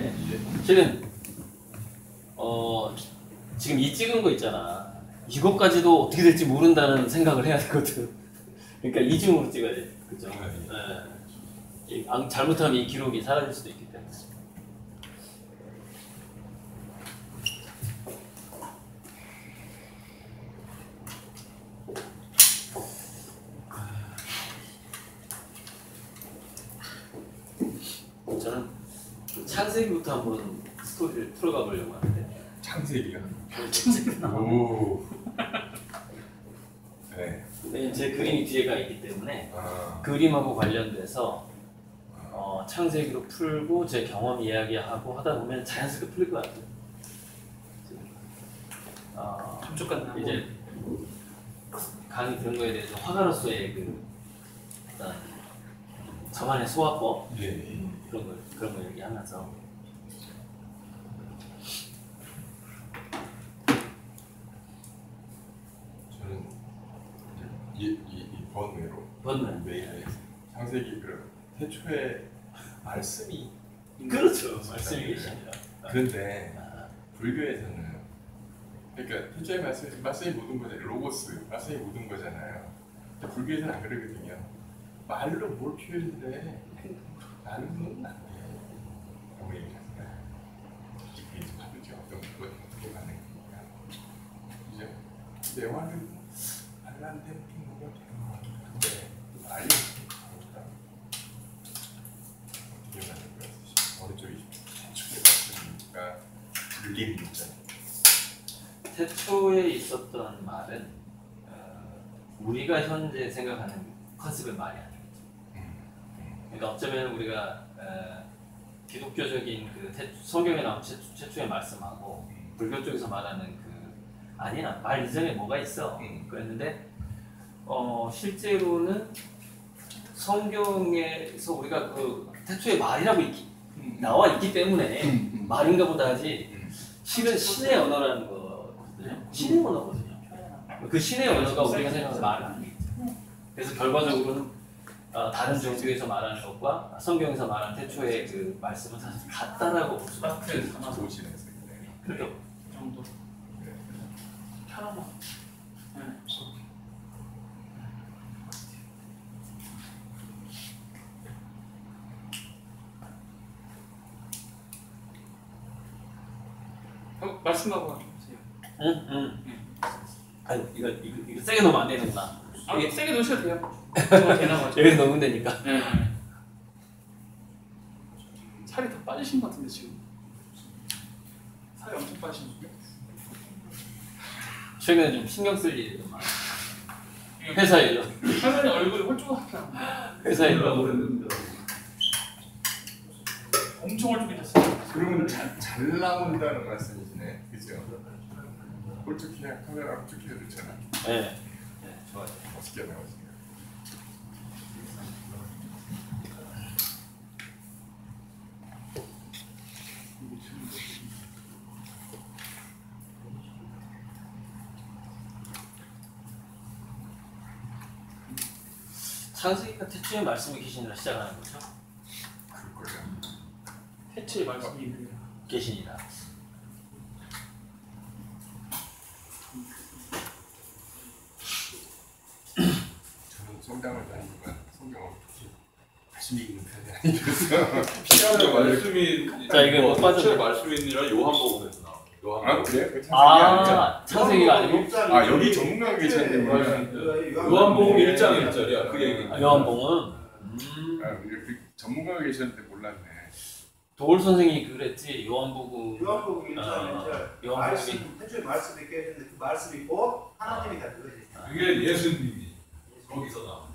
때 실은 지금 이 찍은 거 있잖아. 이것까지도 어떻게 될지 모른다는 생각을 해야 되거든. 그러니까 이중으로 찍어야 돼. 그죠? 네. 잘못하면 이 기록이 사라질 수도 있기 때문에. 저는 창세기부터 한번 스토리를 풀어가 보려고 하는데. 창세기요? 창세기 나와. 오. 네. 네, 제 그림이 뒤에가 있기 때문에 그림하고 관련돼서 창세기로 풀고 제 경험 이야기하고 하다 보면 자연스럽게 풀릴 것 같아요. 감쪽같나? 이제 강의 들은 거에 대해서 화가로서의 그 어떤 저만의 소화법 그런 거 얘기하면서 저는 이 번외로 매일 창세기 그 태초에 말씀이 그렇죠. 말씀이 계십니다. 그런데 불교에서는 그러니까 태초에 말씀이 모든 거잖아요. 로고스 말씀이 모든 거잖아요. 근데 불교에서는 안 그러거든요. 말로 뭘 표현을 해? 말로는 안 돼. 라고 얘기하잖아요. 그게 이제 다르죠. 어떻게 가는 거니까. 그죠? 대화는 말로 안 되는 거가 대화인데 말이 어떻게 가는 거야? 어느 쪽이 태초에 말씀이니까 불리는 거잖아요. 태초에 있었던 말은 우리가 현재 생각하는 컨셉의 말이 아니겠죠. 그러니까 어쩌면 우리가 기독교적인 그 성경에 나온 최초의 말씀하고 불교 쪽에서 말하는 그 아니야 말 이전에 뭐가 있어 그랬는데 실제로는 성경에서 우리가 그 태초의 말이라고 나와 있기 때문에 말인가 보다 하지 실은 신의 언어라는 거거든요. 신의 언어거든요. 그 신의 언어가 우리가 생각하는 말은 아니겠죠. 그래서 결과적으로는 다른 종교에서 말하는 것과 성경에서 말하는 태초의 그 말씀은 사실 같다라고 볼 수가 있어요. 하나 보시면서 그렇죠. 그 정도. 편하나? 네. 말씀하고 하세요. 응. 아니 이거 세게 넣으면 안 되는구나. 이게 세게 넣으셔도 돼요. 정말 되나가지고. 여기서 넣으면 되니까. 네. 살이 더 빠지신 것 같은데 지금. 살이 엄청 빠지신 것 같아요. 최근에 좀 신경 쓸 일이 좀 많아. 회사 일로. 사장님 얼굴이 홀쭉하게 회사 일로. 엄청 홀쭉해졌어요. 그러면 잘 나온다는 말씀이시네, 그죠? 홀쭉해 카메라 홀쭉해 좋잖아. 네, 좋아요. 어떻게 나오시나요? 창세기가 태초의 말씀이 계시니라 시작하는 거죠? 그럴 거예요. 태초의 말씀이 계시니라. 저는 성당을 다니지만 성경을 열심히 읽는 편이 아니라서 피하는 말씀이 자, 이게 뭐 빠져- 말씀이 아니라 요한복음에서 나와. 아 그래요? 그 창세기 아니죠? 창세기가 아니고 아 여기 전문가가 계셨는데 요한복음 1장 1절이야. 그 얘기. 요한복음. 이렇게 전문가가 계셨는데 몰랐네. 도올 선생이 그랬지. 요한복음. 요한복음 1장 1절 요한복음이 말씀, 태초에 말씀이 깨졌는데 그 말씀이 곧 하나님이다 그거지. 그게 예수님이 거기서 나와.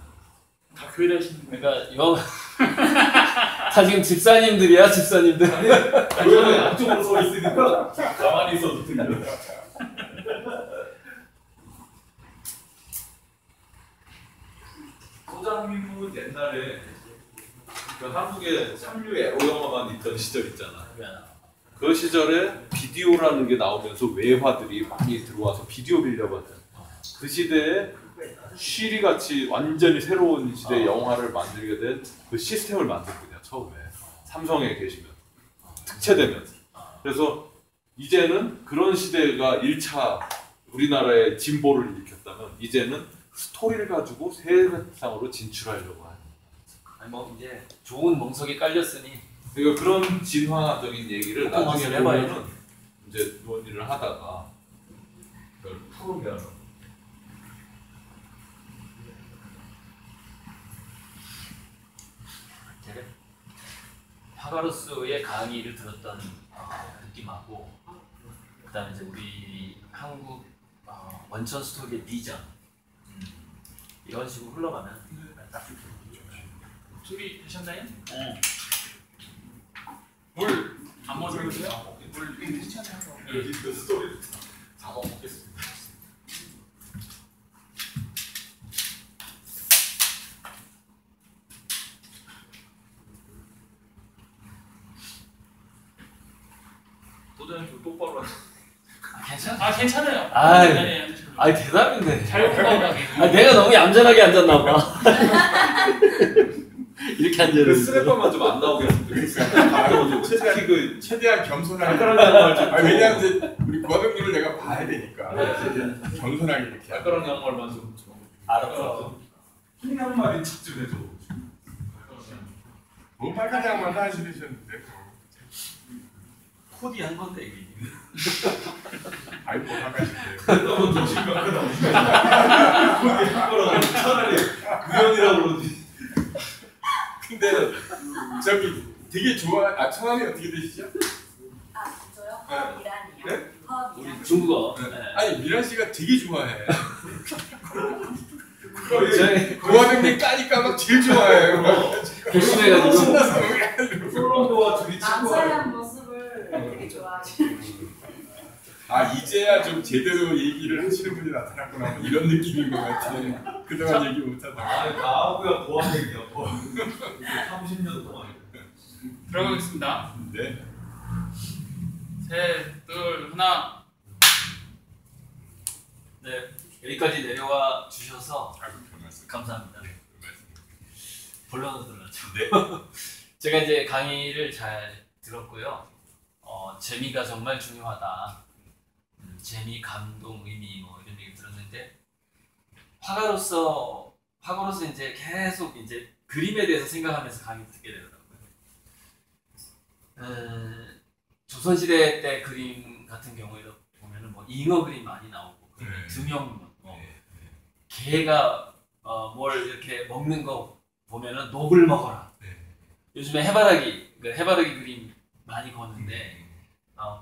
다 교회 다니시는 거예요. 그러니까 다 지금 집사님들이야, 집사님들. 교회는 앞쪽으로 서 있으니까 가만히 있어도 들려. 소장님은 옛날에 그 한국에 삼류 에로 영화관 있던 시절 있잖아. 그 시절에 비디오라는 게 나오면서 외화들이 많이 들어와서 비디오 빌려봤잖아. 그 시대에 쉬리 같이 완전히 새로운 시대 영화를 만들게 된 그 시스템을 만든 분이야 처음에 삼성에 계시면 합체되면서. 그래서 이제는 그런 시대가 1차 우리나라의 진보를 일으켰다면 이제는 스토리를 가지고 세상으로 진출하려고 하는. 아니 뭐 이제 좋은 멍석이 깔렸으니 그러니까 그런 진화적인 얘기를 조금 나중에 해봐야지. 보면은 이제 논의를 하다가 그걸 풀으면 제가 파가로스의 강의를 들었던 느낌하고 그다음에 이제 우리 한국 원천 스토리의 비전 이런 식으로 흘러가면 딱 소리 되셨나요? 물안 먹으세요? 물 괜찮아요. 그 스토리를 다 먹겠습니다. 도전이 좀 똑바로 하세요. 괜찮아? 괜찮아요. 아이. 네, 아니 대답인데. 잘 공감하게. 아 내가 너무 얌전하게 앉았나 봐. 이렇게 그 앉았는데. 스냅per만 좀 안 나오게 했으면 좋겠어요. 최대한 겸손하게. 발가락 양말 좀. 왜냐면 이제 우리 구하동님을 내가 봐야 되니까. 겸손하게 이렇게. 발가락 양말만 좀. 알았어. 흰 양말인 척좀 해줘. 뭐 빨간 양말 하나 신으셨는데. 코디 한 건데 이게. 아이고 나가실게요. 너무 좀 심각하다. 차라리 구형이라고 그러지. 근데 저기 되게 성함이 어떻게 되시죠? 저요? 네. 허미란이요. 네? 허미란. 중국어. 아니 미란 씨가 되게 좋아해. 저희 구하동님 까니까 막 제일 좋아해요. 결심해가지고. 신나서 솔로모와 둘이 친구야. 남자의 모습을 되게 좋아하시는. 아 이제야 좀 제대로 얘기를 하시는 분이 나타났구나 뭐 이런 느낌인 것 같아. 그동안 얘기 못하다가. 아니 나하고야 보안 얘기야. 30년 동안. 들어가겠습니다. 네. 셋, 둘, 하나. 네 여기까지 내려와 주셔서 아이고 별 말씀. 감사합니다. 네, 별 말씀. 본론으로 들어가죠. 네. 제가 이제 강의를 잘 들었고요. 재미가 정말 중요하다. 재미, 감동, 의미 뭐 이런 얘기 들었는데 화가로서 이제 계속 이제 그림에 대해서 생각하면서 강의 듣게 되더라고요. 조선시대 때 그림 같은 경우에도 보면은 뭐 잉어 그림 많이 나오고 등용 뭐 개가 뭘 이렇게 먹는 거 보면은 녹을 먹어라. 요즘에 해바라기 그림 많이 거는데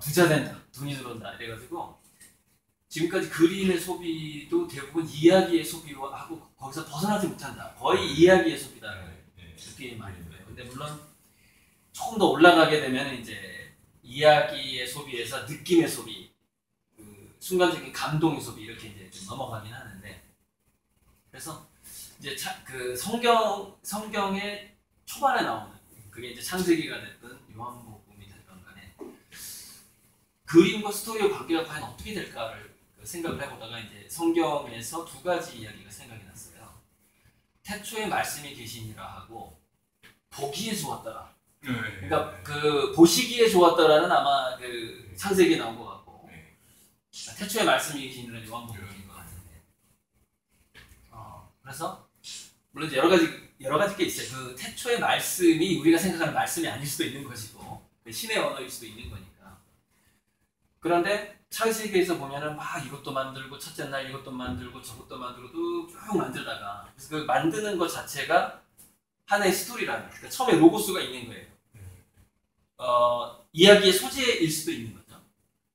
부자 된다, 돈이 들어온다 이래가지고 지금까지 그림의 소비도 대부분 이야기의 소비하고 거기서 벗어나지 못한다. 거의 이야기의 소비다라는 느낌이 많이 들어요. 근데 물론 조금 더 올라가게 되면 이제 이야기의 소비에서 느낌의 소비, 그 순간적인 감동의 소비 이렇게 이제 좀 넘어가긴 하는데 그래서 이제 그 성경의 초반에 나오는 그게 이제 창세기가 됐든 요한복음이 됐든 간에 그림과 스토리의 관계가 과연 어떻게 될까를 생각을 해보다가 이제 성경에서 두 가지 이야기가 생각이 났어요. 태초에 말씀이 계시니라 하고 보기에 좋았더라. 그러니까 그 보시기에 좋았더라는 아마 그 창세기에 나온 것 같고 태초에 말씀이 계시니라 요한복음인 것 같은데. 그래서 물론 이제 여러 가지 게 있어요. 그 태초의 말씀이 우리가 생각하는 말씀이 아닐 수도 있는 것이고 신의 언어일 수도 있는 거니까. 그런데 창세기에서 보면은 막 이것도 만들고 첫째 날 이것도 만들고 저것도 만들고 쭉 만들다가 그래서 그 만드는 것 자체가 하나의 스토리라는 거예요. 그러니까 처음에 로고스가 있는 거예요. 이야기의 소재일 수도 있는 거죠.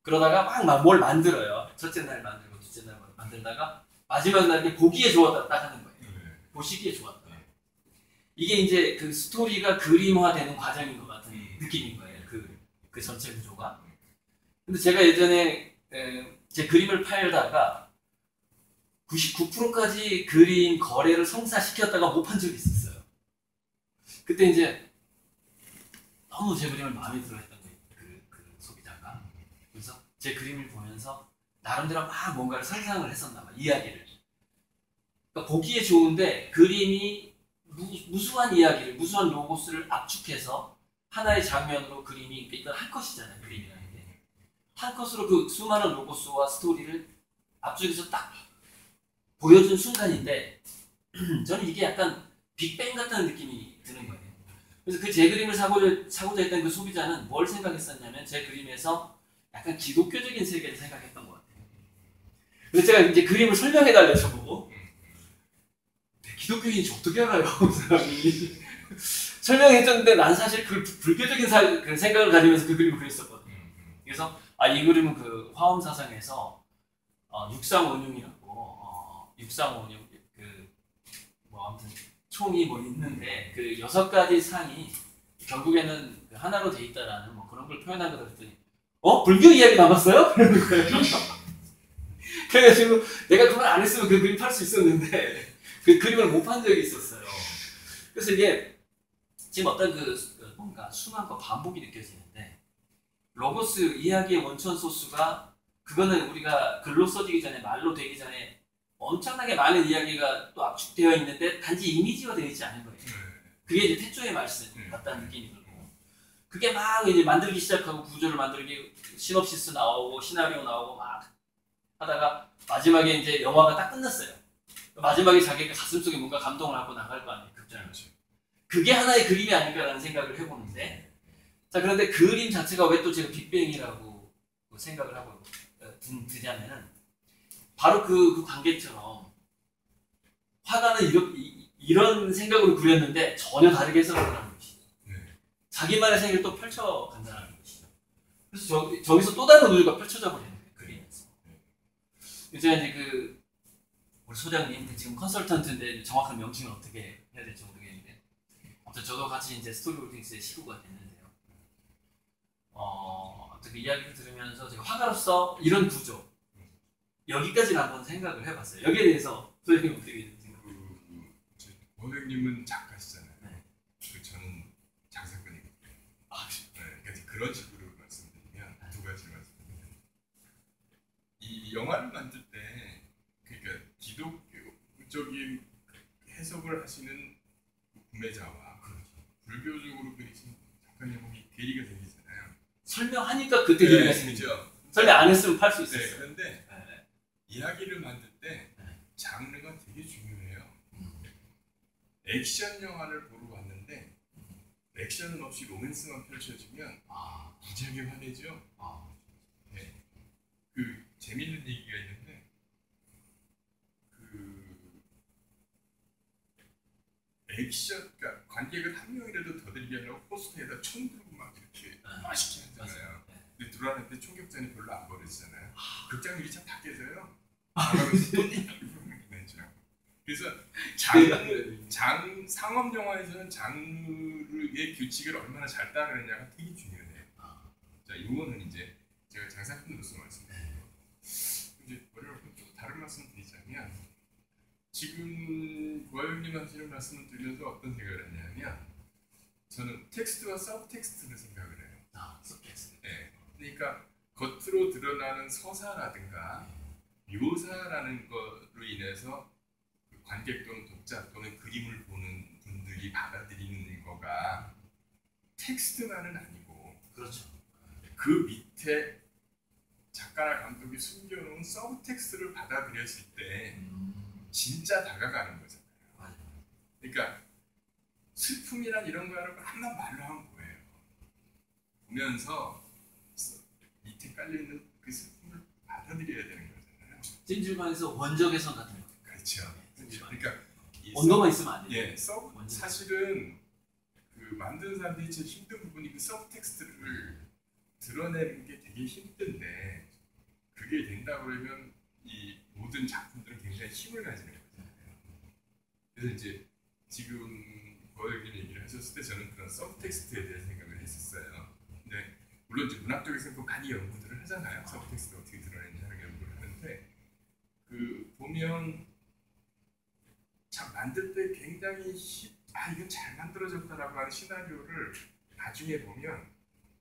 그러다가 막 뭘 만들어요. 첫째 날 만들고 둘째 날 만들다가 마지막 날에 보기에 좋았다 딱 하는 거예요. 보시기에 좋았다. 이게 이제 그 스토리가 그림화되는 과정인 것 같은 느낌인 거예요. 그 전체 구조가. 근데 제가 예전에 제 그림을 팔다가 99%까지 그림 거래를 성사시켰다가 못 판 적이 있었어요. 그때 이제 너무 제 그림을 마음에 들어 했던 거예요. 그 소비자가. 그래서 제 그림을 보면서 나름대로 막 뭔가를 상상을 했었나 봐. 이야기를. 그러니까 보기에 좋은데 그림이 무수한 이야기를, 무수한 로고스를 압축해서 하나의 장면으로 그림이 일단 한 컷이잖아요. 그림이라는 게. 한 컷으로 그 수많은 로고스와 스토리를 앞쪽에서 딱 보여준 순간인데 저는 이게 약간 빅뱅 같다는 느낌이 드는 거예요. 그래서 그 제 그림을 사고자 했던 그 소비자는 뭘 생각했었냐면 제 그림에서 약간 기독교적인 세계를 생각했던 것 같아요. 그래서 제가 이제 그림을 설명해달래 저보고 기독교인인지 어떻게 알아요? 그 사람이 설명해줬는데 난 사실 그 불교적인 그 생각을 가지면서 그 그림을 그렸었거든요. 그래서 이 그림은 그 화엄 사상에서 육상원흉이라고 육상원흉 뭐 아무튼 총이 뭐 있는데 그 6가지 상이 결국에는 그 하나로 돼 있다라는 뭐 그런 걸 표현한 거다 그랬더니 불교 이야기 남았어요? 그러는 거예요. 그래가지고 내가 그걸 안 했으면 그 그림 팔 수 있었는데 그 그림을 못 판 적이 있었어요. 그래서 이게 지금 어떤 뭔가 순환과 반복이 느껴지는데 로고스 이야기의 원천 소스가 그거는 우리가 글로 써지기 전에 말로 되기 전에 엄청나게 많은 이야기가 또 압축되어 있는데 단지 이미지화 되어 있지 않은 거예요. 그게 이제 태초의 말씀 같다는 느낌이 들고 그게 막 이제 만들기 시작하고 구조를 만들기 시놉시스 나오고 시나리오 나오고 막 하다가 마지막에 이제 영화가 딱 끝났어요. 마지막에 자기가 가슴속에 뭔가 감동을 하고 나갈 거 아니에요. 극장을. 그게 하나의 그림이 아닐까라는 생각을 해보는데 자 그런데 그 그림 자체가 왜 또 제가 빅뱅이라고 생각을 하고 드냐면은 바로 그 관객처럼 화가는 이런 생각으로 그렸는데 전혀 다르게 해석한다는 것이죠. 자기만의 세계를 또 펼쳐간다는 것이죠. 그래서 저기서 또 다른 우주가 펼쳐져 버리는 거예요. 그림에서. 제가 이제 우리 소장님 지금 컨설턴트인데 정확한 명칭을 어떻게 해야 될지 모르겠는데 아무튼 저도 같이 이제 스토리홀딩스의 식구가 됐는데요. 그 이야기를 들으면서 제가 화가로서 이런 구조 여기까지는 한번 생각을 해봤어요. 여기에 대해서 소장님 어떻게 생각해요? 원장님은 작가시잖아요. 네. 저는 장사꾼이거든요. 그러니까 그런 식으로 말씀드리면 두 가지를 말씀드리면 이 영화를 만들 때 그러니까 기독교적인 해석을 하시는 구매자와 불교적으로 그리신 작가님이 괴리가 생기잖아요. 설명하니까 그때 괴리가 생기죠. 설명 안 했으면 팔 수 있었어요. 그런데 이야기를 만들 때 장르가 되게 중요해요. 액션 영화를 보러 왔는데 액션은 없이 로맨스만 펼쳐지면 무지하게 화내죠. 그 재밌는 얘기가 있는데 액션, 그러니까 관객을 한 명이라도 더 들게 하려고 포스터에다 총 들고 막 이렇게 맛있게 하잖아요. 근데 들어왔는데 총격전이 별로 안 벌어지잖아요. 극장 유리창 다 깨져요. 그래서 상업 영화에서는 장르의 규칙을 얼마나 잘 따르느냐가 되게 중요해요. 자, 이거는 이제 제가 장사꾼으로서 말씀드리고 이제 어려운 좀 다른 말씀 드리자면 지금 고아영님 하시는 말씀을 들으면서 어떤 생각을 했냐면 저는 텍스트와 서브텍스트를 생각을 해요. 서브텍스트. 네. 그러니까 겉으로 드러나는 서사라든가 묘사라는 것으로 인해서 관객 또는 독자 또는 그림을 보는 분들이 받아들이는 거가 텍스트만은 아니고 그렇죠. 그 밑에 작가나 감독이 숨겨놓은 서브텍스트를 받아들였을 때 진짜 다가가는 거잖아요. 그러니까 슬픔이란 이런 거를 한번 말로 하면 뭐예요? 보면서 밑에 깔려있는 그 슬픔을 받아들여야 되는 거잖아요. 찜질방에서 원적외선 같은 거. 그렇죠. 그러니까 온도만 있으면 안 돼요. 예, 사실은 그 만드는 사람들이 제일 힘든 부분이 그 서브텍스트를 드러내는 게 되게 힘든데 그게 된다 그러면 이 모든 작품들은 굉장히 힘을 가지는 거잖아요. 그래서 이제 지금 고여긴 얘기를 하셨을 때 저는 그런 서브텍스트에 대한 생각을 했었어요. 근데 물론 이제 문학 쪽에서는 많이 연구들을 하잖아요. 서브텍스트가 어떻게 드러내는지 하는 연구를 하는데 그 보면 참 만들 때 굉장히 이건 잘 만들어졌다라고 하는 시나리오를 나중에 보면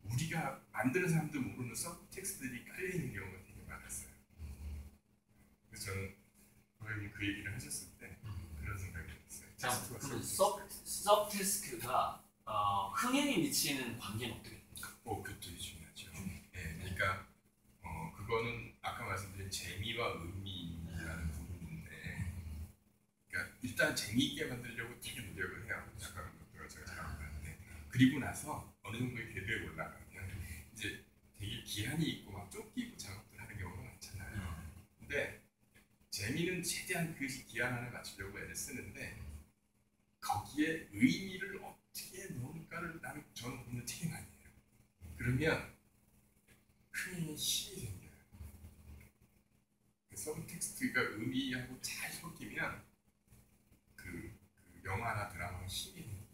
우리가 만드는 사람도 모르는 서브텍스트들이 깔려있는 경우가 되게 많았어요. 그래서 저는 고객님 그 얘기를 하셨을 때 그런 생각이 들었어요. 자, 그럼 서브테스트가 흥행에 미치는 관계는 어떻게 됩니까? 그것도 되게 중요하죠. 네, 그러니까 그거는 아까 말씀드린 재미와 의미라는 부분인데, 그러니까 일단 재미있게 만들려고 되게 노력을 해요. 아까 제가 잘안 봤는데, 그리고 나서 어느 정도의 궤도에 올라가면 이제 되게 기한이 있고 막 쫓기고 작업들 하는 경우가 많잖아요. 근데 재미는 최대한 그 기한 안에 맞추려고 애를 쓰는데, 거기에 의미를 어떻게 넣을까를 저는 보는 책임 아니에요. 그러면 흥행의 힘이 생겨요. 그 서브텍스트가 의미하고 잘 섞이면 그 영화나 드라마가 힘이 생겨요.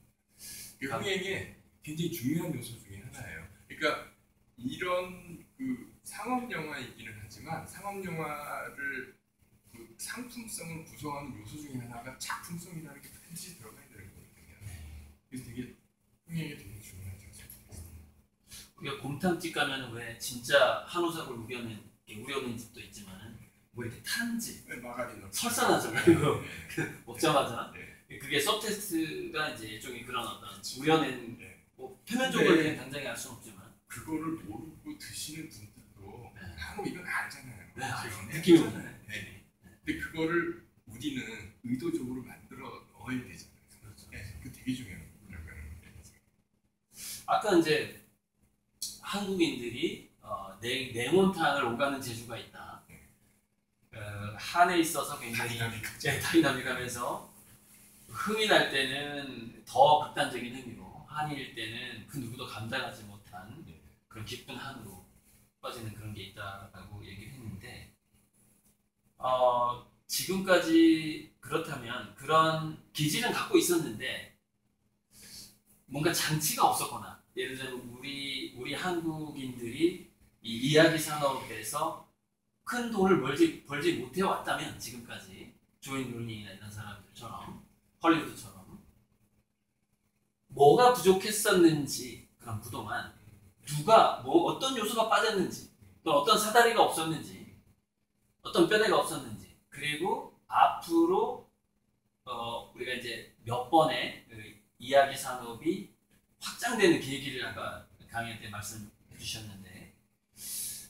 그 흥행의 굉장히 중요한 요소 중에 하나예요. 그러니까 이런 그 상업 영화이기는 하지만 상업 영화를 그 상품성을 구성하는 요소 중에 하나가 작품성이라는 게 반드시 들어가야 되는 거거든요. 그래서 되게 흥행이 되게 중요하죠. 우리가 곰탕집 가면 왜 진짜 한우삭을 우려낸 집도 있지만은 뭐 이렇게 탄 집, 마가린 넣고 설사나잖아요. 네. 먹자마자 네. 그게 서브텍스트가 이제 일종의 그런 어떤 우려낸 네. 뭐 표면적으로는 네. 당장히 알 수는 없지만 그거를 모르고 드시는 분들도 네. 한우 이건 알잖아요. 네, 알죠. 네. 느낌이 오잖아요. 네. 근데 그거를 우리는 의도적으로 만들어 넣어야 되잖아요. 그렇죠. 네. 그 되게 중요한 거예요. 아까 이제 한국인들이 냉온탕을 오가는 재주가 있다. 한에 있어서 굉장히 다이나믹하면서 흥이 날 때는 더 극단적인 흥미로, 한일 때는 그 누구도 감당하지 못한 그런 기쁜 한으로 빠지는 그런 게 있다라고 얘기를 했는데, 지금까지 그렇다면 그런 기질은 갖고 있었는데 뭔가 장치가 없었거나, 예를 들면 우리 한국인들이 이 이야기 산업에서 큰 돈을 벌지 못해 왔다면, 지금까지 조인 루니나 이런 사람들처럼 헐리우드처럼 뭐가 부족했었는지, 그런 그동안 누가 어떤 요소가 빠졌는지, 또 어떤 사다리가 없었는지, 어떤 뼈대가 없었는지, 그리고 앞으로 우리가 이제 몇 번의 그 이야기 산업이 확장되는 계기를 아까 강의 때 말씀해 주셨는데,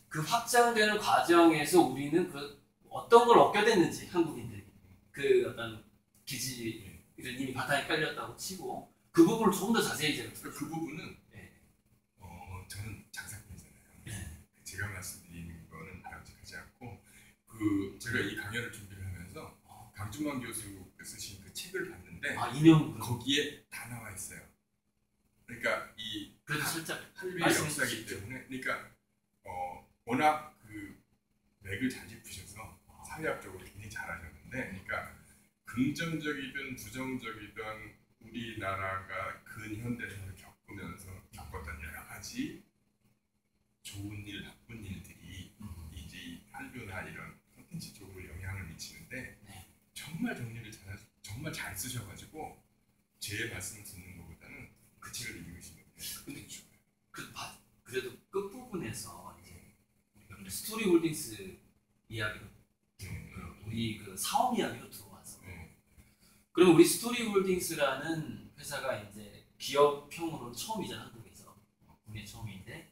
그 확장되는 과정에서 우리는 그 어떤 걸 얻게 됐는지, 한국인들이 그 어떤 기질을 이미 바탕에 깔렸다고 치고 그 부분을 조금 더 자세히 제가 그 부분은 네. 저는 장사꾼이잖아요. 네. 제가 말씀드리는 거는 바람직하지 않고, 제가 이 강연을 준비를 하면서 강준만 교수가 쓰신 그 책을 봤는데 인용 거기에 다 나와 있어요. 그러니까 이 그래도 살짝 한류의 말씀해 역사이기 주십시오. 때문에, 그러니까 워낙 그 맥을 잘 짚으셔서 사회학적으로 굉장히 잘하셨는데, 그러니까 긍정적이든 부정적이든 우리나라가 근현대사를 겪었던 여러 가지 좋은 일, 나쁜 일들이 이제 이 한류나 이런 콘텐츠 쪽으로 영향을 미치는데, 네. 정말 정리를 정말 잘 쓰셔가지고 제 말씀 듣는 것보다는 그 책을 읽으시는 게 되게 좋아요. 그래도 끝부분에서 이제 우리가 스토리 홀딩스 이야기로 우리 그 사업 이야기로 들어와서, 그러면 우리 스토리 홀딩스라는 회사가 이제 기업형으로는 처음이잖아, 한국에서. 국내 처음인데,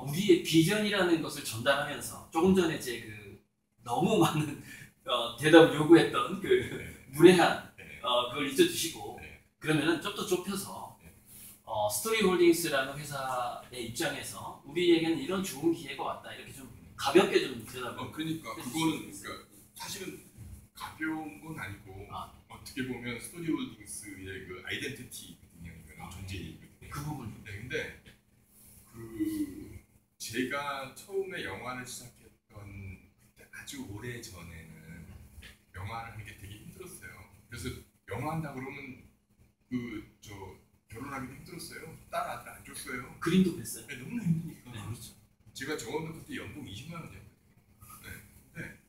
우리의 비전이라는 것을 전달하면서 조금 전에 제 그 너무 많은 대답을 요구했던 그 문외한 그걸 잊어주시고, 그러면은 좀 더 좁혀서 스토리 홀딩스라는 회사의 입장에서 우리에게는 이런 좋은 기회가 왔다, 이렇게 좀 가볍게 좀 대답을. 그러니까 그거는 사실은 가벼운 건 아니고, 어떻게 보면 스토리 홀딩스의 그 아이덴티티거든요. 이거는 존재이거든요. 그 부분. 네, 근데 제가 처음에 영화를 시작했던 그때 아주 오래 전에는 영화를 하는 게 되게 힘들었어요. 그래서 영화 한다 그러면 결혼하기도 힘들었어요. 딸 아들 안 줬어요. 그림도 뵀어요. 네, 너무나 힘드니까. 네, 그렇죠. 제가 정원도 그때 연봉 20만 원이었거든요. 네. 근데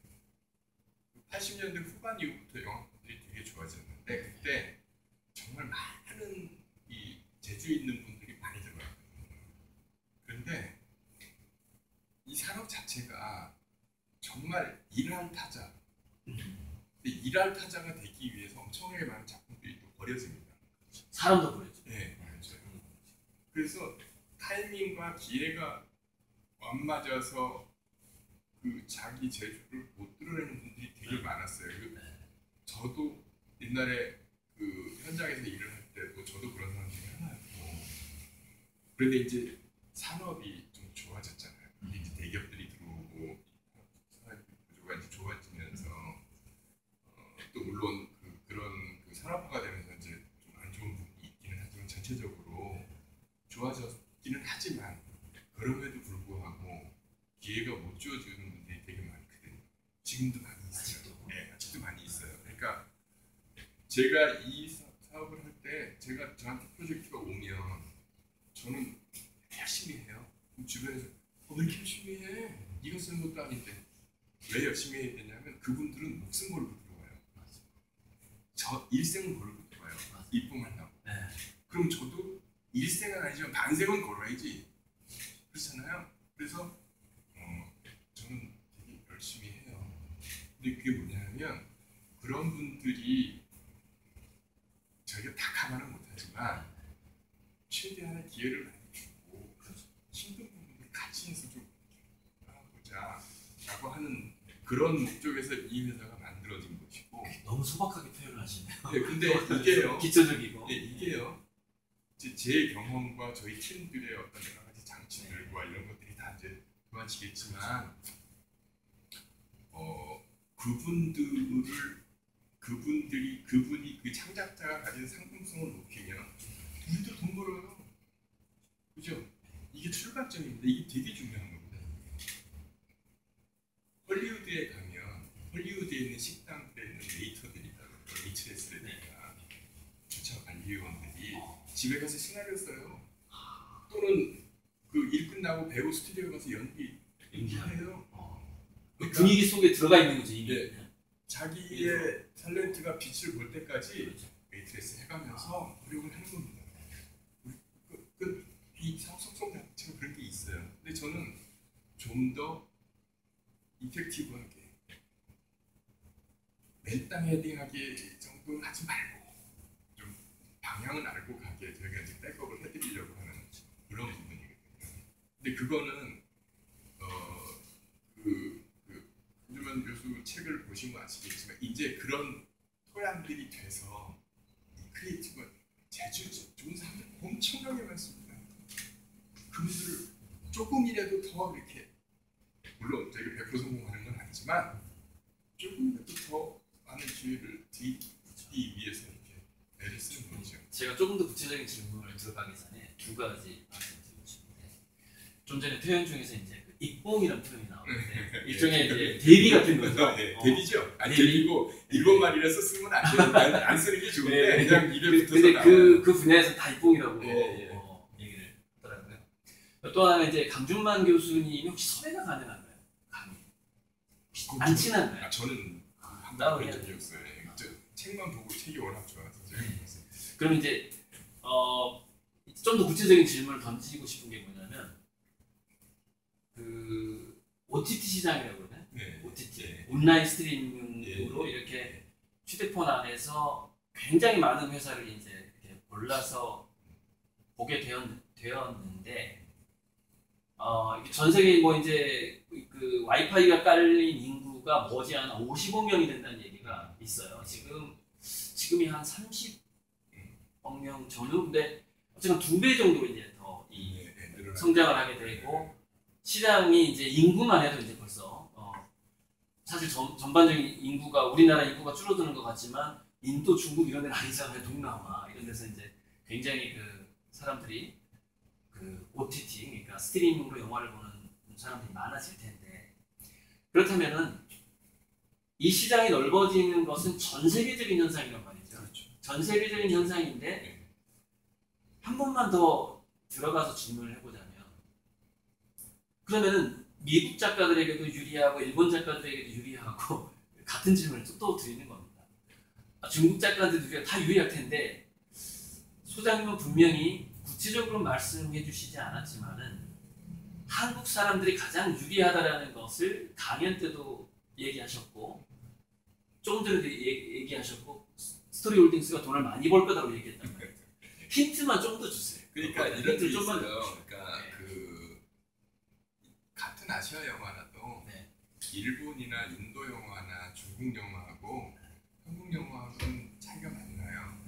80년대 후반 이후부터 영화들이 되게 좋아졌는데, 그때 정말 많은 이 재주 있는 분들이 많이 들어왔거든요. 그런데 이 산업 자체가 정말 일할 타자. 근데 일할 타자가 되기 위해서 엄청나게 많은 작품들이 또 버려집니다. 사람도 그랬죠. 네. 그래서 타이밍과 기회가 안 맞아서 그 자기 재주를 못 드러내는 분들이 되게 많았어요. 저도 옛날에 그 현장에서 일을 할 때도 저도 그런 사람 중에 하나였고, 그런데 이제 산업이 좀 좋아졌잖아요. 이제 대기업들이 들어오고 산업 구조가 이제 좋아지면서 또 물론 그런 산업화가 되면서 이제 좀 안 좋은 부분이 있기는 하지만 전체적으로 좋아졌기는 하지만 그럼에도 불구하고 기회가 못 주어지는 분들이 되게 많거든요. 지금도 많이 있어요. 네, 아직도 많이 있어요. 그러니까 제가 이 사업을 할 때 제가 저한테 프로젝트가 오면 저는 열심히 해요. 그럼 주변에서 왜 이렇게 열심히 해? 네가 쓰는 것도 아닌데. 왜 열심히 해야 되냐면 그분들은 목숨 걸고 들어와요. 저 일생을 걸고 들어와요. 입봉하려고. 네. 그럼 저도 일생은 아니지만 반생은 걸어야지. 그렇잖아요. 그래서 저는 되게 열심히 해요. 근데 그게 뭐냐면 그런 분들이 저희가 다 가만은 못하지만 최대한의 기회를 많이 주고 힘든 부분을 같이 해서 좀 보자 라고 하는 그런 목적에서 이 회사가 만들어진 것이고. 너무 소박하게 표현을 하시네요. 네, 근데 이게요. 기초적이고. 네, 이게요. 제 경험과 저희 팀들의 어떤 여러 가지 장치들과 이런 것들이 다 이제 좋아지겠지만 그분이 그 창작자가 가진 상품성을 높이면 우리도 돈 벌어요. 그죠? 이게 출발점인데 이게 되게 중요한 거거든요. 헐리우드에 가면 헐리우드에 있는 식당들에 있는 웨이터들이나 웨이트레스들이나 주차 관리위원들이 집에 가서 시나리오 써요. 또는 그 일 끝나고 배우 스튜디오 가서 연기해요. 분위기 속에 들어가 있는 거죠 이미. 네. 자기의 탤런트가 빛을 볼 때까지 웨이트레스 해가면서 노력을 하는 겁니다. 이 속성 자체가 그런 게 있어요. 근데 저는 좀 더 이펙티브하게 맨땅 헤딩하게 정도는 하지 말고 좀 방향을 알고 가게 저희가 이제 백업을 해드리려고 하는 그런 부분이거든요. 근데 그거는 김주만 교수 책을 보시면 아시겠지만 이제 그런 토양들이 돼서 이 크리에이티브 재주 좋은 사람들 엄청나게 많습니다. 그분들을 조금이라도 더 이렇게 물론 저희가 100% 성공하는 건 아니지만 조금이라도 더 많은 기회를 드리기 위해서 이렇게 애를 쓰는 거죠. 제가 조금 더 구체적인 질문을 들어가기 전에 두 가지 말씀드리고 싶은데 좀 전에 표현 중에서 이제 그 입봉이라는 표현이 나오는데 일종의 이제 데뷔 같은 거죠. 네, 데뷔죠. 아니 데뷔. 데뷔고 일본 말이라서 쓰면 안 되는 안 쓰는 게 좋은데 네. 그냥 입에 붙어서 근데 나와요. 그 분야에서 다 입봉이라고 예. 얘기를 하더라고요. 또 하나 이제 강준만 교수님이 혹시 섭외가 가능한가요? 안 친한가요? 저는 한 따로 번도 해야 본 적이 없어요. 저 책만 보고 책이 워낙 좋아서 제가 그럼 이제 좀 더 구체적인 질문을 던지고 싶은 게 뭐냐면 그 OTT 시장이라고 그러나요? 네. OTT 네. 온라인 스트리밍으로 네. 이렇게 휴대폰 안에서 굉장히 많은 회사를 이제 이렇게 골라서 보게 되었는데 전 세계 뭐 이제 그 와이파이가 깔린 인구가 머지않아 55명이 된다는 얘기가 있어요. 지금이 한 30억 명 전후인데 어쨌든 2배 정도 이제 더 성장을 하게 되고 시장이 이제 인구만 해도 이제 벌써 사실 전반적인 인구가 우리나라 인구가 줄어드는 것 같지만 인도, 중국 이런 데는 아니잖아요. 동남아 이런 데서 이제 굉장히 그 사람들이 그 OTT 그러니까 스트리밍으로 영화를 보는 사람들이 많아질 텐데 그렇다면은 이 시장이 넓어지는 것은 전 세계적인 현상이란 말이죠. 그렇죠. 전 세계적인 현상인데 한 번만 더 들어가서 질문을 해보자면 그러면은 미국 작가들에게도 유리하고 일본 작가들에게도 유리하고 같은 질문을 또 드리는 겁니다. 중국 작가들도 다 유리할 텐데 소장님은 분명히 구체적으로 말씀해 주시지 않았지만은 한국 사람들이 가장 유리하다라는 것을 강연 때도 얘기하셨고 조금 전에도 얘기하셨고 스토리홀딩스가 돈을 많이 벌 거다라고 얘기했단 말이에요. 힌트만 좀 더 주세요. 그러니까 이런 게 힌트 좀만 있어요. 주십시오. 그러니까 네. 그 같은 아시아 영화라도 네. 일본이나 인도 영화나 중국 영화하고 한국 영화하고는 차이가 많이 나요.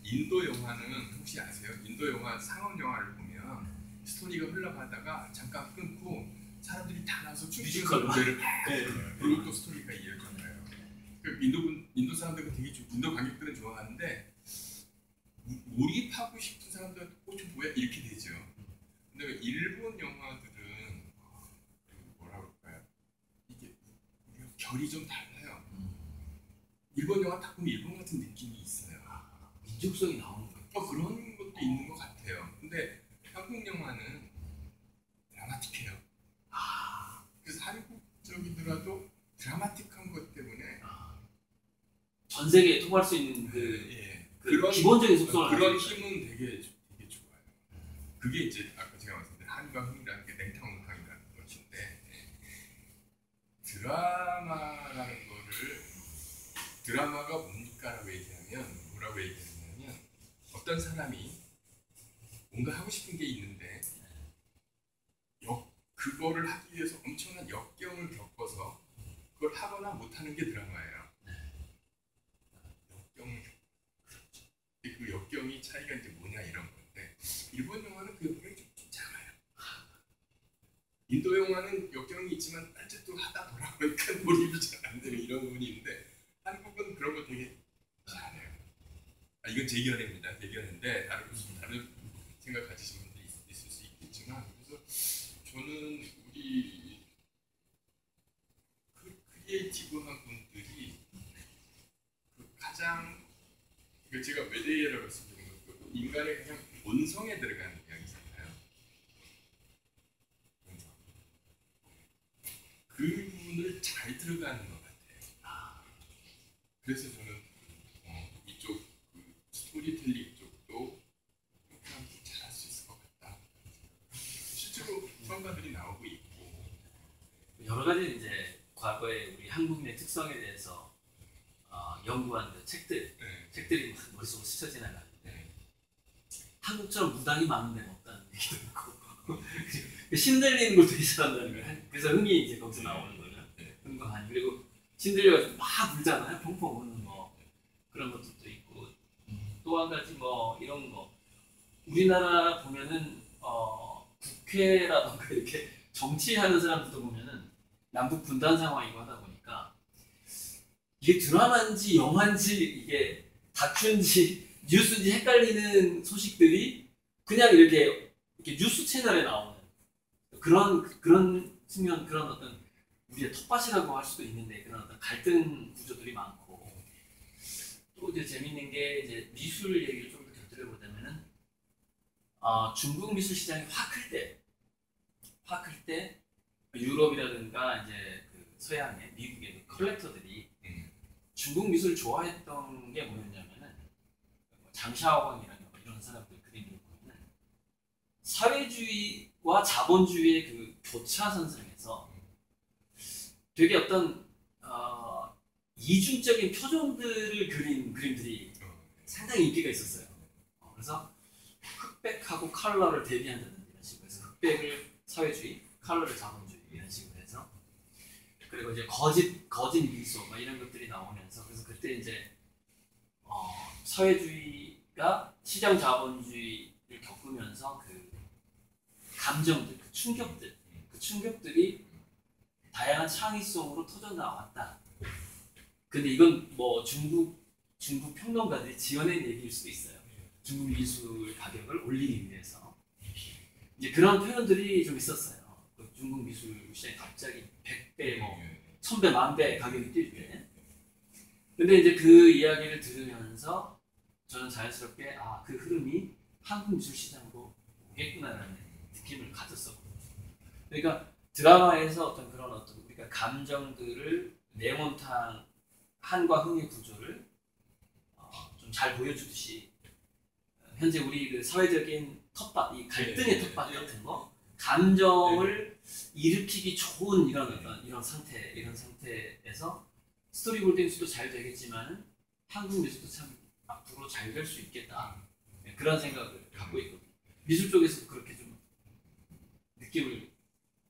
인도 영화는 혹시 아세요? 인도 영화 상업 영화를 보면 스토리가 흘러가다가 잠깐 끊고 사람들이 다 나와서 춤추는 노래를 그리고 또 스토리가 이어져요. 그 인도 사람들은 되게 인도 관객들은 좋아하는데 몰입하고 싶은 사람들은 좀 뭐야 이렇게 되죠. 근데 일본 영화들은 뭐라 그럴까요? 이게 결이 좀 달라요. 일본 영화 딱 보면 일본 같은 느낌이 있어요. 민족성이 나오는 거예요. 그런 것도 있는 것 같아요. 근데 한국 영화는 드라마틱해요. 그래서 한국적이더라도 드라마틱한 것 때문에 전 세계에 통할 수 있는 그런 기본적인 속성을 그런 가지고 있어요. 힘은 되게 좋아요. 그게 이제 아까 제가 말씀드린 한과 흥이라는 게 냉탕냉탕이라는 것인데 드라마라는 거를 드라마가 뭐라고 얘기하냐면 어떤 사람이 뭔가 하고 싶은 게 있는데 그거를 하기 위해서 엄청난 역경을 겪어서 그걸 하거나 못하는 게 드라마예요. 역경을 겪죠. 그 역경이 차이가 이제 뭐냐 이런 건데 일본 영화는 그 역경이 좀 작아요. 인도 영화는 역경이 있지만 딴짓 또 하다 돌아보니까 몰입이 잘 안 되는 이런 부분이 있는데 한국은 그런 거 되게 잘해요. 이건 제 견해입니다. 제 견해인데 다른 생각 가지신 분들이 있을 수 있겠지만 그래서 저는 우리 크리에이티브한 분들이 가장 제가 메데이라고 말씀드린 것 인간의 그냥 본성에 들어가는 이야기잖아요. 본성. 그 부분을 잘 들어가는 것 같아요. 그래서 저는 이쪽 스토리텔링 쪽도 이렇게 하면 잘할 수 있을 것 같다. 실제로 성과들이 나오고 있고 여러 가지 이제 과거에 우리 한국인의 특성에 대해서 연구한 그 책들이 머릿속으로 스쳐 지나가는데 한국처럼 무당이 많은 데는 없다는 얘기도 있고 신들리는 걸 되게 잘한다는 거예요. 그래서 흥이 이제 거기서 나오는 거죠. 흥과 한 그리고 신들려가지고 막 불잖아요. 펑펑 우는 뭐 그런 것들도 있고 또 한 가지 뭐 이런 거 우리나라 보면은 국회라던가 이렇게 정치하는 사람들도 보면은 남북 분단 상황이고 하다 보니까 이게 드라마인지 영화인지 이게 다큐인지 뉴스인지 헷갈리는 소식들이 그냥 이렇게 뉴스 채널에 나오는 그런 측면 그런 어떤 우리의 텃밭이라고 할 수도 있는데 그런 어떤 갈등 구조들이 많고 또 이제 재밌는 게 이제 미술 얘기를 좀 더 곁들여보자면은 중국 미술 시장이 확 클 때 유럽이라든가 이제 그 서양의 미국의 그 컬렉터들이 중국 미술을 좋아했던 게 뭐였냐면은 장샤오광이라는 이런 사람들 그림을 보면은 사회주의와 자본주의의 그 교차선상에서 되게 어떤 이중적인 표정들을 그린 그림들이 상당히 인기가 있었어요. 그래서 흑백하고 컬러를 대비한다는 이런 식으로 해서 흑백을 사회주의, 컬러를 자본주의 이런 식으로 해서 그리고 이제 거짓 미소 막 이런 것들이 나오면서 그래서 그때 이제 사회주의가 시장 자본주의를 겪으면서 그 감정들, 그 충격들이 다양한 창의성으로 터져 나왔다. 근데 이건 뭐 중국 평론가들이 지어낸 얘기일 수도 있어요. 중국 미술 가격을 올리기 위해서 이제 그런 표현들이 좀 있었어요. 그 중국 미술 시장이 갑자기 100배, 뭐 1000배, 10,000배 가격이 뛸 때. 근데 이제 그 이야기를 들으면서 저는 자연스럽게 그 흐름이 한국 미술 시장으로 오겠구나라는 느낌을 가졌었거든요. 그러니까 드라마에서 어떤 그런 우리가 감정들을 네모탄 한과 흥의 구조를 좀 잘 보여주듯이 현재 우리 그 사회적인 텃밭, 이 갈등의 텃밭 같은 거, 감정을 일으키기 좋은 이런 상태에서 스토리보딩 수도 잘 되겠지만 한국 미술도 참 앞으로 잘 될 수 있겠다. 그런 생각을 갖고 있거든요. 미술 쪽에서도 그렇게 좀 느낌을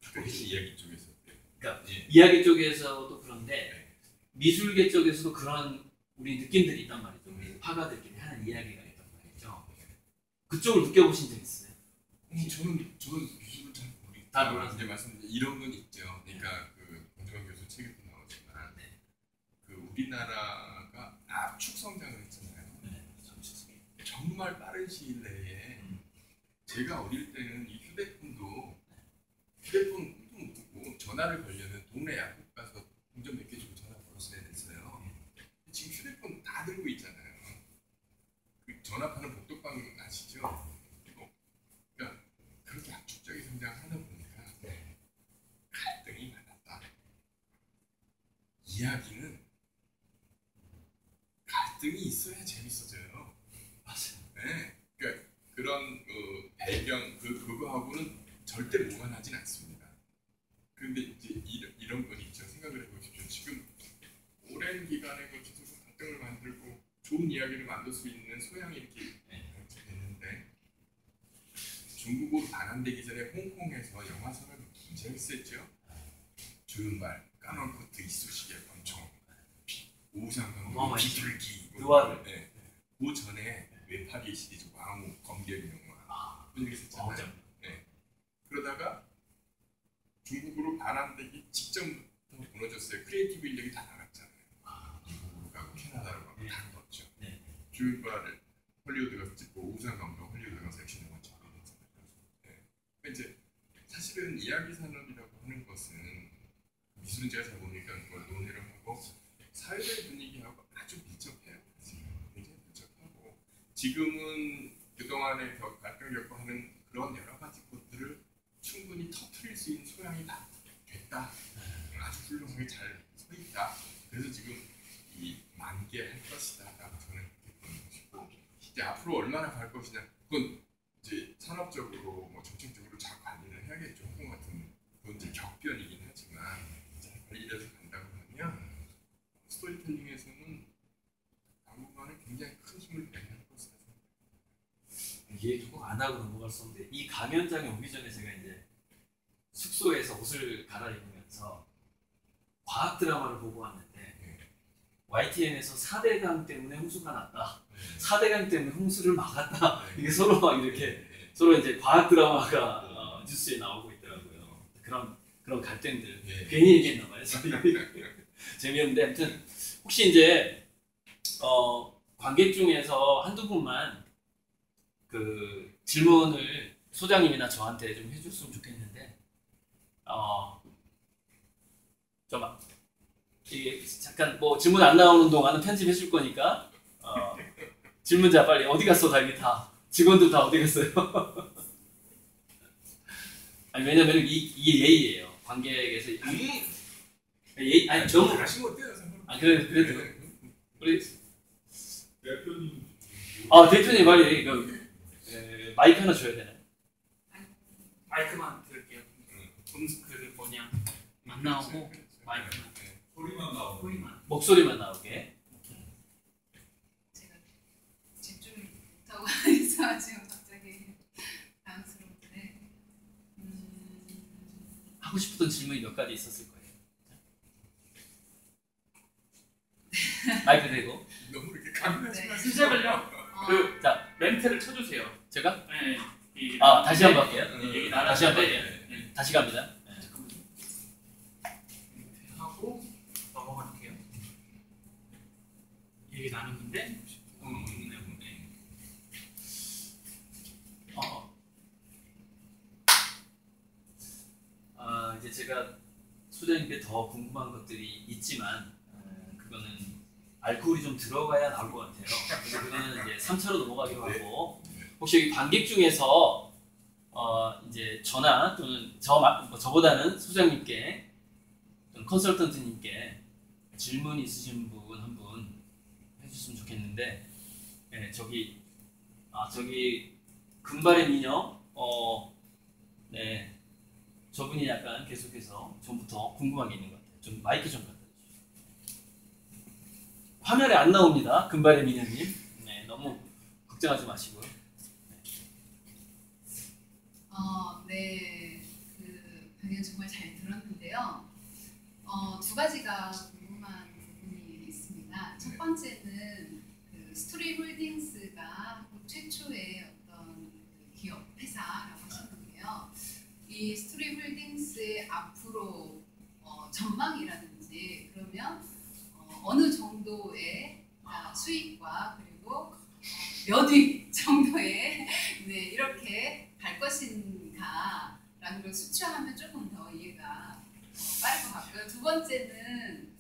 갖고 혹시 계시죠. 이야기 쪽에서 그러니까 예. 이야기 쪽에서도 그런데 미술계 쪽에서도 그런 우리 느낌들이 있단 말이죠. 우리 화가들끼리 하는 이야기가 있단 말이죠. 그쪽을 느껴보신 적 있어요? 저는 미술을 잘 모르겠어요. 다 몰라요. 이제 말씀드린 이런 건 있죠. 그러니까 그 권정환 교수 책에도 나오지만 그 우리나라가 압축 성장을 했잖아요. 정말 빠른 시일 내에 제가 어릴 때는 이 휴대폰 꿈도 못 꾸고 전화를 걸려면 동네 약국 가서 동전 몇 개 주고 전화 걸었어야 됐어요. 지금 휴대폰 다 들고 있잖아요. 그 전화하는 복덕방 아시죠? 그러니까 그렇게 압축적인 성장을 하다 보니까 갈등이 많았다. 이야기는 갈등이 있어야 재밌어져요. 맞아요. 네, 그러니까 그런 배경 그거하고는 절대 무관하진 않습니다. 그런데 이제 이런 건 있죠. 생각을 해보십시오. 지금 오랜 기간에 걸쳐서 갈등을 만들고 좋은 이야기를 만들 수 있는 소양이 이렇게 됐는데 중국으로 반환되기 전에 홍콩에서 영화 산업이 굉장히 셌죠. 조윤발, 까망코트, 이쑤시개, 권총, 오상강, 비둘기, 누아르. 네. 그 전에 외파리 시리즈 왕후, 검경 영화 이런 게 있었잖아요. 네. 그러다가 중국으로 반환되기 직전부터 무너졌어요. 크리에이티브 인력이 다 나갔잖아요. 미국으로 가고 캐나다로 가고 다 나갔죠. 조윤발을 헐리우드 가서 찍고 우상강도 헐리우드 가서 액션 영화 찍고 이랬잖아요. 네. 그러니까 이제 사실은 이야기 산업이라고 하는 것은 미술은 제가 잘 모르니까 그걸 논의를 하고 사회적 분위기하고 아주 밀접해요. 굉장히 밀접하고 지금은 그동안에 갈등 겪고 하는 그런 여러 가지 것들을 충분히 터뜨릴 수 있는 소양이 다 됐다. 아주 훌륭하게 잘 서 있다. 그래서 지금 이 만개할 것이다라고 저는 그렇게 보는 것이고 이제 앞으로 얼마나 갈 것이냐 그건 이제 산업적으로 뭐 정책적으로 잘 관리를 해야겠죠. 홍콩 같은 그건 이제 격변이긴 하지만 잘 관리돼서 간다고 하면 스토리텔링에서는 당분간은 굉장히 큰 힘을 발휘할 것이다. 얘기 꼭 안 하고 넘어갈 수 없는데 이 강연장에 오기 전에 제가 이제 숙소에서 옷을 갈아입으면서 과학 드라마를 보고 왔는데 YTN에서 4대강 때문에 홍수가 났다. 4대강 때문에 홍수를 막았다. 이게 서로 막 이렇게 서로 이제 과학 드라마가 뉴스에 나오고 있더라고요. 그런 갈등들 괜히 얘기했나 봐요. 재미없는데 아무튼 혹시 이제 관객 중에서 한두 분만 그 질문을 소장님이나 저한테 좀 해줬으면 좋겠는데 이게 잠깐 뭐 질문 안 나오는 동안은 편집해 줄 거니까 질문자 빨리 어디 갔어? 다 이게 다 직원들 다 어디 갔어요? 아니 왜냐면 이게 예의예요. 관객에서 예의 아니 저 하신 거 어때요? 그래도 우리 대표님. 대표님 빨리 마이크 하나 줘야 되나요? 마이크만 들을게요. 그 뭐냐 안 나오고 마이크만 소리만 나오고. 목소리만 나오게. 제가 집중을 못하고 해서 지금 갑자기 당황스러운데 하고 싶었던 질문이 몇 가지 있었을 거예요. 마이크 대고. 너무 이렇게 강렬하지 마세요. 시작을요. 자 멘트를 쳐주세요. 제가 네. 다시 한번 할게요. 얘기 다시 한번 할게요. 네. 다시 갑니다. 잠깐만요. 하고 넘어갈게요. 얘기 나누는데 이제 제가 소장님께 더 궁금한 것들이 있지만 그거는 알코올이 좀 들어가야 나올 것 같아요. 근데 그거는 이제 3차로 넘어가기로 하고 혹시 여기 관객 중에서 이제 저나 또는 저보다는 소장님께 또는 컨설턴트님께 질문 있으신 분 한 분 해주셨으면 좋겠는데 저기 금발의 미녀 네 저분이 약간 계속해서 전부터 궁금한 게 있는 것 같아요. 좀 마이크 좀 갖다 주시죠. 화면에 안 나옵니다. 금발의 미녀님. 네 너무 걱정하지 마시고요. 네, 그 강연 정말 잘 들었는데요. 두 가지가 궁금한 부분이 있습니다. 첫 번째는 그 스토리 홀딩스가 한국 최초의 어떤 그 기업 회사라고 하셨는데요. 이 스토리 홀딩스의 앞으로 전망이라든지 그러면 어느 정도의 수익과 그리고 몇 위 정도의 네, 이렇게 갈 것인가라는 걸 수치화하면 조금 더 이해가 빠를 것 같고요. 두 번째는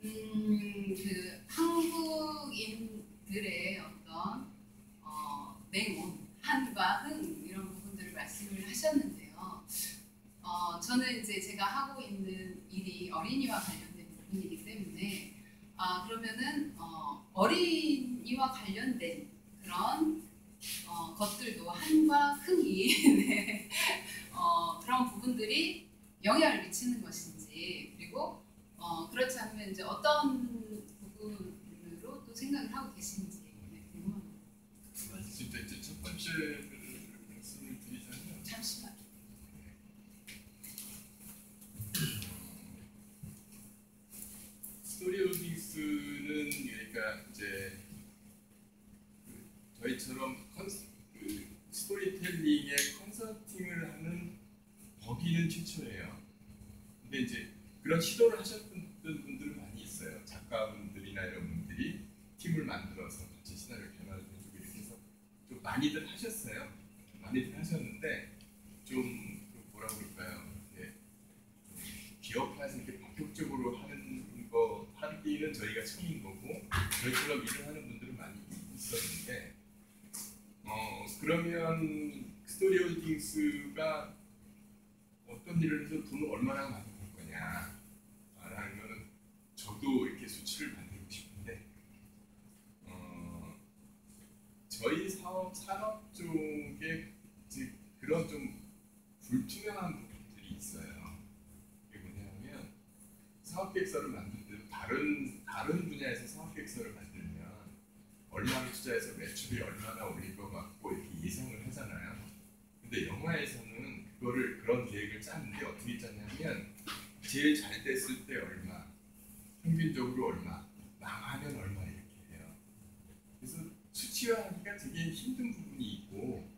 그 한국인들의 어떤 냉온, 한과 흥 이런 부분들을 말씀을 하셨는데요. 저는 이제 제가 하고 있는 일이 어린이와 관련된 부분이기 때문에 그러면은 어린이와 관련된 그런 것들도 한과 흥이 네, 그런 부분들이 영향을 미치는 것인지 그리고 그렇지 않으면 이제 어떤 부분으로 또 생각을 하고 계신지 네, 궁금합니다. 진짜 이제 첫 번째 말씀을 드리자면 잠시만. 스토리 홀딩스는 그러니까 이제 저희처럼 스토리텔링의 컨설팅을 하는 법인은 최초예요. 근데 이제 그런 시도를 하셨던 분들은 많이 있어요. 작가분들이나 이런 분들이 팀을 만들어서 같이 시나리오 개발을 해주고 이렇게 해서 좀 많이들 하셨어요. 많이들 하셨는데 좀 뭐라고 그럴까요? 이렇게 기업화해서 이렇게 본격적으로 하기는 저희가 처음인 거고 저희처럼 일을 하는 분들은 많이 있었는데 그러면 스토리 홀딩스가 어떤 일을 해서 돈을 얼마나 많이 벌 거냐 라는 거는 저도 이렇게 수치를 만들고 싶은데 저희 산업 쪽에 그런 좀 불투명한 부분들이 있어요. 그게 뭐냐면 사업계획서를 만들 때도 다른 분야에서 사업계획서를 만들면 얼마를 투자해서 매출이 얼마나 올릴 것 같고 이렇게 예상을 하잖아요. 근데 영화에서는 그런 계획을 짜는데 어떻게 짜냐면 제일 잘 됐을 때 얼마, 평균적으로 얼마, 망하면 얼마 이렇게 해요. 그래서 수치화하기가 되게 힘든 부분이 있고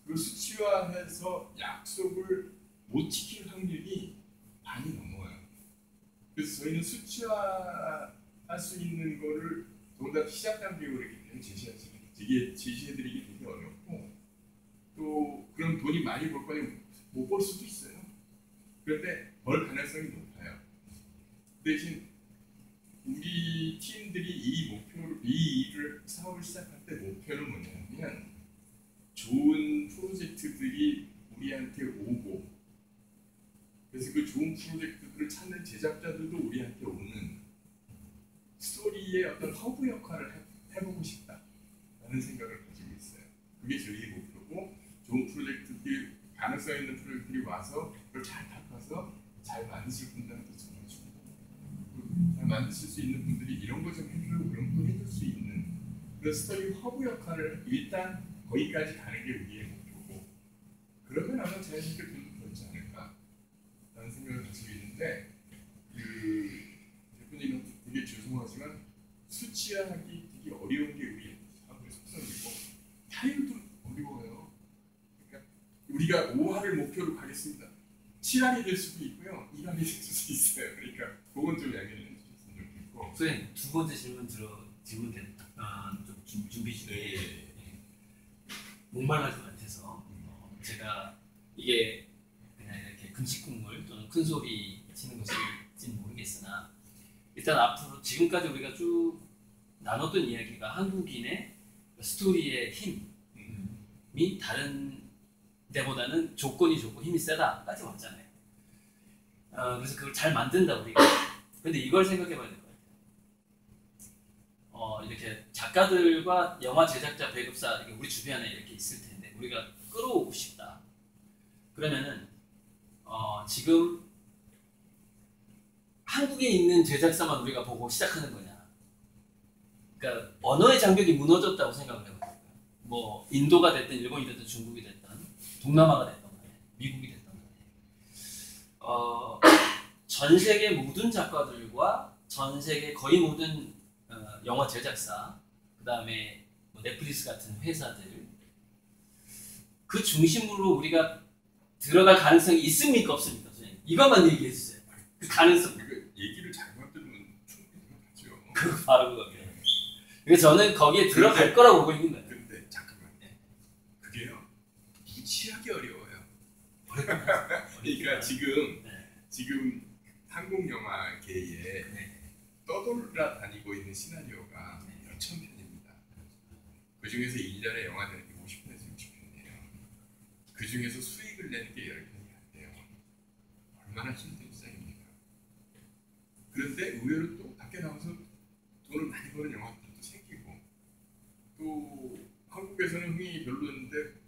그 수치화해서 약속을 못 지킬 확률이 많이 넘어요. 그래서 저희는 수치화할 수 있는 거를 더군다나 시작 단계로 이렇게 제시해드리기 되게 어렵고 또 그런 돈이 많이 벌 거니 못 벌 수도 있어요. 그런데 벌 가능성이 높아요. 대신 우리 팀들이 이 일을 사업을 시작할 때 목표는 뭐냐면 좋은 프로젝트들이 우리한테 오고 그래서 그 좋은 프로젝트들을 찾는 제작자들도 우리한테 오는 스토리의 어떤 허브 역할을 해보고 싶다라는 생각을 가지고 있어요. 그게 저희의 목표고 좋은 프로젝트들이 가능성 있는 프로젝트들이 와서 그걸 잘 닦아서 잘 만드실 분들한테 전해주고 잘 만드실 수 있는 분들이 이런 거 좀 해주고 그런 거 해줄 수 있는 그런 스토리 허브 역할을 일단 거기까지 가는 게 우리의 목표고 그러면 아마 자연스럽게 돈도 벌지 않을까라는 생각을 가지고 있는데 대표님은 되게 죄송하지만 수치화하기 되게 어려운 게 우리 사업의 속성이고 타율도 어려워요. 그러니까 우리가 5화를 목표로 가겠습니다. 7화이 될 수도 있고요. 2화이 될 수도 있어요. 그러니까 그건 좀 양해를 해주셨으면 좋겠고 선생님 두 번째 질문 좀 준비 중에 목말라질 것 같아서 제가 이게 그냥 이렇게 금식국물 또는 큰 소리 치는 것일지는 모르겠으나 일단 앞으로 지금까지 우리가 쭉 나눴던 이야기가 한국인의 스토리의 힘이 다른 데보다는 조건이 좋고 힘이 세다까지 왔잖아요. 그래서 그걸 잘 만든다 우리가. 근데 이걸 생각해봐야 될 것 같아요. 이렇게 작가들과 영화 제작자 배급사 이렇게 우리 주변에 이렇게 있을 텐데 우리가 끌어오고 싶다. 그러면은 지금 한국에 있는 제작사만 우리가 보고 시작하는 거냐? 그러니까 언어의 장벽이 무너졌다고 생각을 해요. 뭐 인도가 됐든 일본이 됐든 중국이 됐든 동남아가 됐든 간에 미국이 됐던 거예요. 전 세계 모든 작가들과 전 세계 거의 모든 영화 제작사, 그 다음에 뭐 넷플릭스 같은 회사들, 그 중심으로 우리가 들어갈 가능성이 있습니까 없습니까? 선생님? 이것만 얘기해 주세요. 그 가능성. 그 얘기를 잘못 들으면 충분히 들어가죠. 그 바로 그거예요. 그래서 저는 거기에 들어갈 거라고 보고 있는 거예요. 근데 잠깐만, 그게요 무지하게 어려워요. 그러니까 지금 한국 영화계에 떠돌아다니고 있는 시나리오가 몇천 편입니다. 그 중에서 1년에 영화 되는 게 50편에서 60편이에요. 그 중에서 수익을 내는 게 10편이 안 돼요. 얼마나 힘든 시장입니까? 그런데 의외로 또 밖에 나와서 돈을 많이 버는 영화들도 생기고, 또 한국에서는 흥이 별로였는데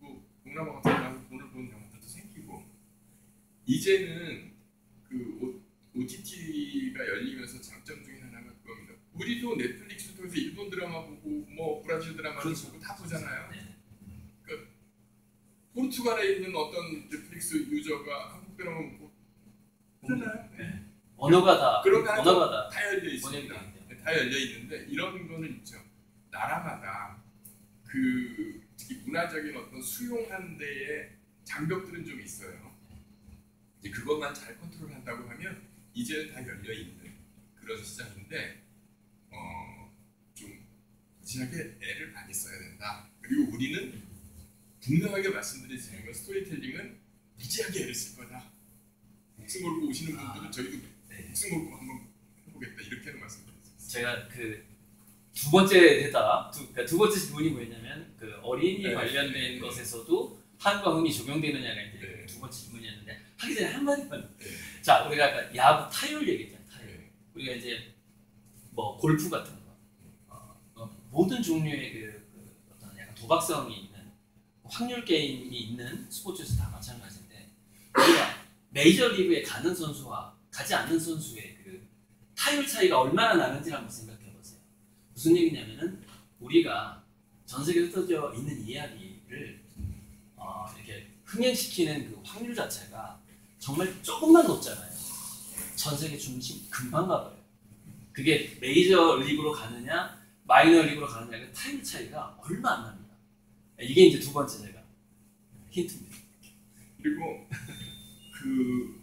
또 동남아 같은 데 가서 돈을 버는 영화들도 생기고, 이제는 그 OTT가 열리면서 장점 중에 하나가 그겁니다. 우리도 넷플릭스 통해서 일본 드라마 보고 뭐 브라질 드라마 그렇죠. 보고 다 보잖아요. 네. 그러니까 포르투갈에 있는 어떤 넷플릭스 유저가 한국 드라마 보고 보잖아요. 네. 언어가 다 그런 언어가 다 열려 있습니다. 번역이 돼요. 다 열려 있는데 이런 거는 있죠. 나라마다 그 특히 문화적인 어떤 수용하는 데에 장벽들은 좀 있어요. 이제 그것만 잘 컨트롤한다고 하면 이제는 다 열려 있는 그런 시장인데 좀 무지하게 애를 많이 써야 된다. 그리고 우리는 분명하게 말씀드리지만 스토리텔링은 무지하게 애를 쓸 거다. 목숨 걸고 오시는 분들은 저희도 목숨 걸고 한번 해보겠다 이렇게는 말씀드렸습니다. 제가 그 두 번째 대답, 두 번째 질문이 뭐였냐면 그 어린이 네. 관련된 네. 것에서도 한과 흥이 적용되느냐가 이제 네. 두 번째 질문이었는데 하기 전에 한마디만. 네. 자, 우리가 아까 야구 타율 얘기했잖아요. 타율. 네. 우리가 이제 뭐 골프 같은 거, 모든 종류의 그 어떤 약간 도박성이 있는 확률 게임이 있는 스포츠에서 다 마찬가지인데, 우리가 메이저 리그에 가는 선수와 가지 않는 선수의 그 타율 차이가 얼마나 나는지를 한번 생각해 보세요. 무슨 얘기냐면은 우리가 전 세계에 흩어져 있는 이야기를 이렇게 흥행시키는 그 확률 자체가 정말 조금만 높잖아요. 전 세계 중심 금방 가봐요. 그게 메이저 리그로 가느냐 마이너 리그로 가느냐 그 타임 차이가 얼마 안 납니다. 이게 이제 두 번째 제가 힌트입니다. 그리고 그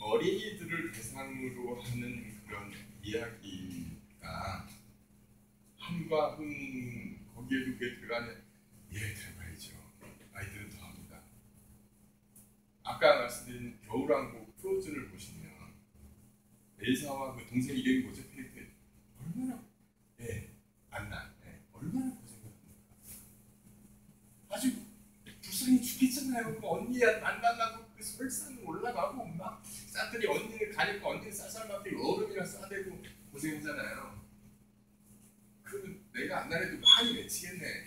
어린이들을 대상으로 하는 그런 이야기가 한과 흥 거기에도 그게 들어가냐? 예, 들어가야죠. 아이들은 더 합니다. 아까 말씀드린 겨울왕국 프로즌을 보시면 엘사와 그 동생 이름이 뭐죠? 필리핀 얼마나 안나 얼마나 고생했습니까? 아주 불쌍히 죽겠잖아요. 그 언니 안 만나고 그 설산 올라가고 막 싸들이 언니를 가니까 언니는 쌀쌀맞게 얼음이랑 싸대고 고생했잖아요. 그 내가 안 나래도 많이 맺히겠네.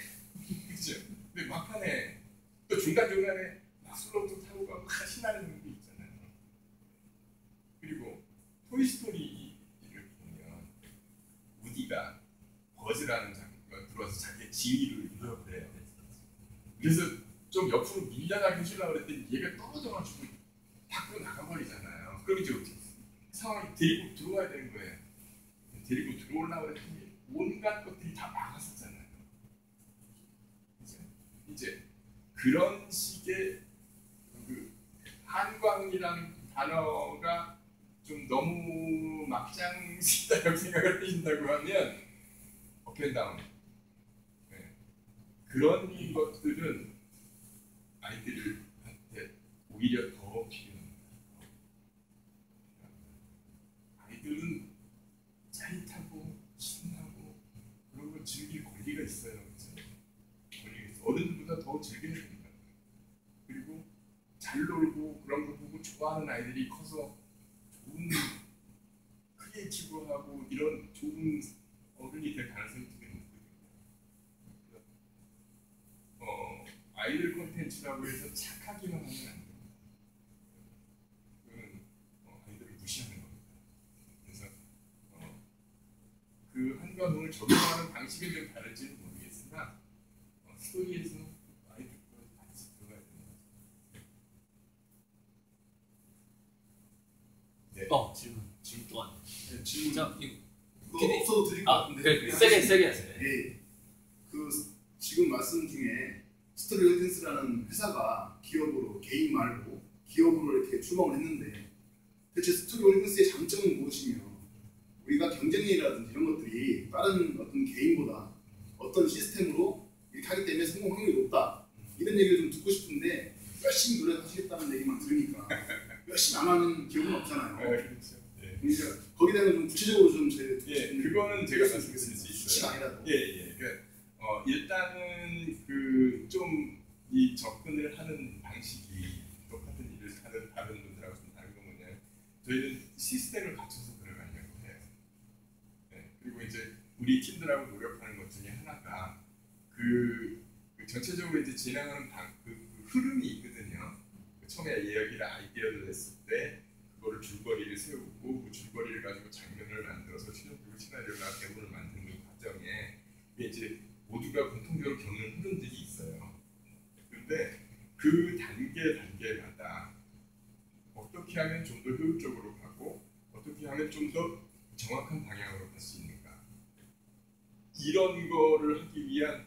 그죠? 근데 막판에 또 중간중간에 막 슬로우도 타고 가고 막 신나는 게 있잖아요. 그리고 토이스토리를 보면 우디가 버즈라는 장르가 들어와서 자기의 지위를 잃어버려요. 그래서 좀 옆으로 밀려나게 해주려고 그랬더니 얘가 떨어져가지고 밖으로 나가버리잖아요. 그럼 이제 어떻게 상황이 데리고 들어와야 되는 거예요. 데리고 들어오려고 그랬더니 온갖 것들이 다 막았었잖아요. 이제 그런 식의 그 한광이라는 단어가 좀 너무 막장식다라고 생각을 하신다고 하면 업앤다운 그런 것들은 아이들한테 오히려 더 필요합니다. 아이들은 짜릿하고 신나고 그런 걸 즐길 권리가 있어요. 권리가 있어요. 어른들보다 더 즐겨야 됩니다. 그리고 잘 놀고 그런 거 보고 좋아하는 아이들이 커서 좋은 크리에이티브하고 이런 좋은 어른이 될 가능성이 되게 높거든요. 아이들 콘텐츠라고 해서 착하기만 하면 안 됩니다. 그거는 아이들을 무시하는 겁니다. 그래서 그 한과 흥을 적용하는 방식은 좀 다를지는 모르겠으나 스토리에서 질문 또한. 네, 질문. 자, 이거 그거 근데- 없어도 드릴 것 아, 같은데. 그래, 세게 하세요. 예. 그 지금 말씀 중에 스토리 홀딩스라는 회사가 기업으로 개인 말고 기업으로 이렇게 출범을 했는데 대체 스토리 홀딩스의 장점은 무엇이며 우리가 경쟁력이라든지 이런 것들이 다른 어떤 개인보다 어떤 시스템으로 이렇게 하기 때문에 성공 확률이 높다 이런 얘기를 좀 듣고 싶은데 열심히 노력하시겠다는 얘기만 들으니까 열심히 안 하는 기업은 없잖아요. 그렇죠. 예. 그러니까 거기에 대해서 좀 구체적으로 좀 예, 그거는 제가 말씀드릴 수 있어요. 수치가 아니라도. 예. 그러니까 일단은 그 좀 이 접근을 하는 방식이 똑같은 일을 하는 다른 분들하고 좀 다른 건 뭐냐면 저희는 시스템을 갖춰서 들어가려고 해요. 네, 그리고 이제 우리 팀들하고 노력하는 것 중에 하나가 그 전체적으로 이제 진행하는 그 흐름이 있거든요. 처음에 이야기를 아이디어를 냈을 때 그거를 줄거리를 세우고 그 줄거리를 가지고 장면을 만들어서 실용적으로 시나리오나 대본을 만드는 과정에 이제 모두가 공통적으로 겪는 흐름들이 있어요. 그런데 그 단계마다 어떻게 하면 좀 더 효율적으로 가고 어떻게 하면 좀 더 정확한 방향으로 갈 수 있는가 이런 거를 하기 위한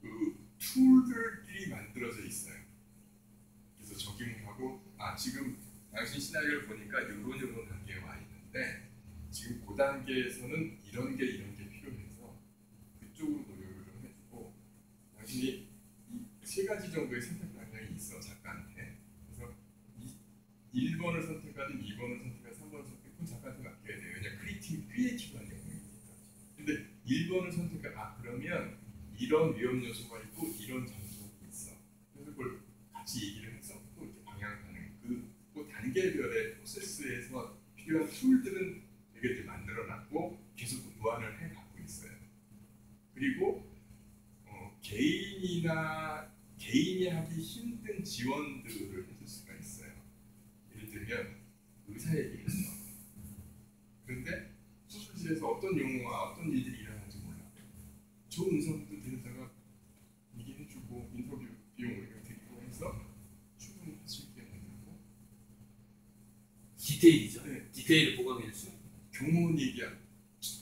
그 툴들이 만들어져 있어요. 그래서 적용하고 지금 당신 시나리오를 보니까 이런 단계에 와 있는데 지금 그 단계에서는 이런 게 필요해서 그쪽으로 노력을 좀 해주고 당신이 이 세 가지 정도의 선택 방향이 있어 작가한테. 그래서 1번을 선택하든 2번을 선택하든 3번을 선택하든 작가한테 맡겨야 돼요. 왜냐면 크리에이티브한 영역이니까. 근데 1번을 그러면 이런 위험 요소가 있고 이런 장소가 있어. 그래서 그걸 같이 얘기를 해서 또 이렇게 방향을 가는 그 단계별의 프로세스에서 필요한 툴들은 되게 이제 만들어놨고 계속 보완을 해가고 있어요. 그리고 개인이 하기 힘든 지원들을 해줄 수가 있어요. 예를 들면 의사 얘기를 했어. 그런데 수술실에서 어떤 용어와 어떤 일들이 일어나는지 몰라. 좋은 의사분들 데려다가 얘기해주고 인터뷰 비용을 드리고 해서 충분히 할 수 있게 만들고 디테일이죠. 네. 디테일을 보강해 주는 경호원 얘기야.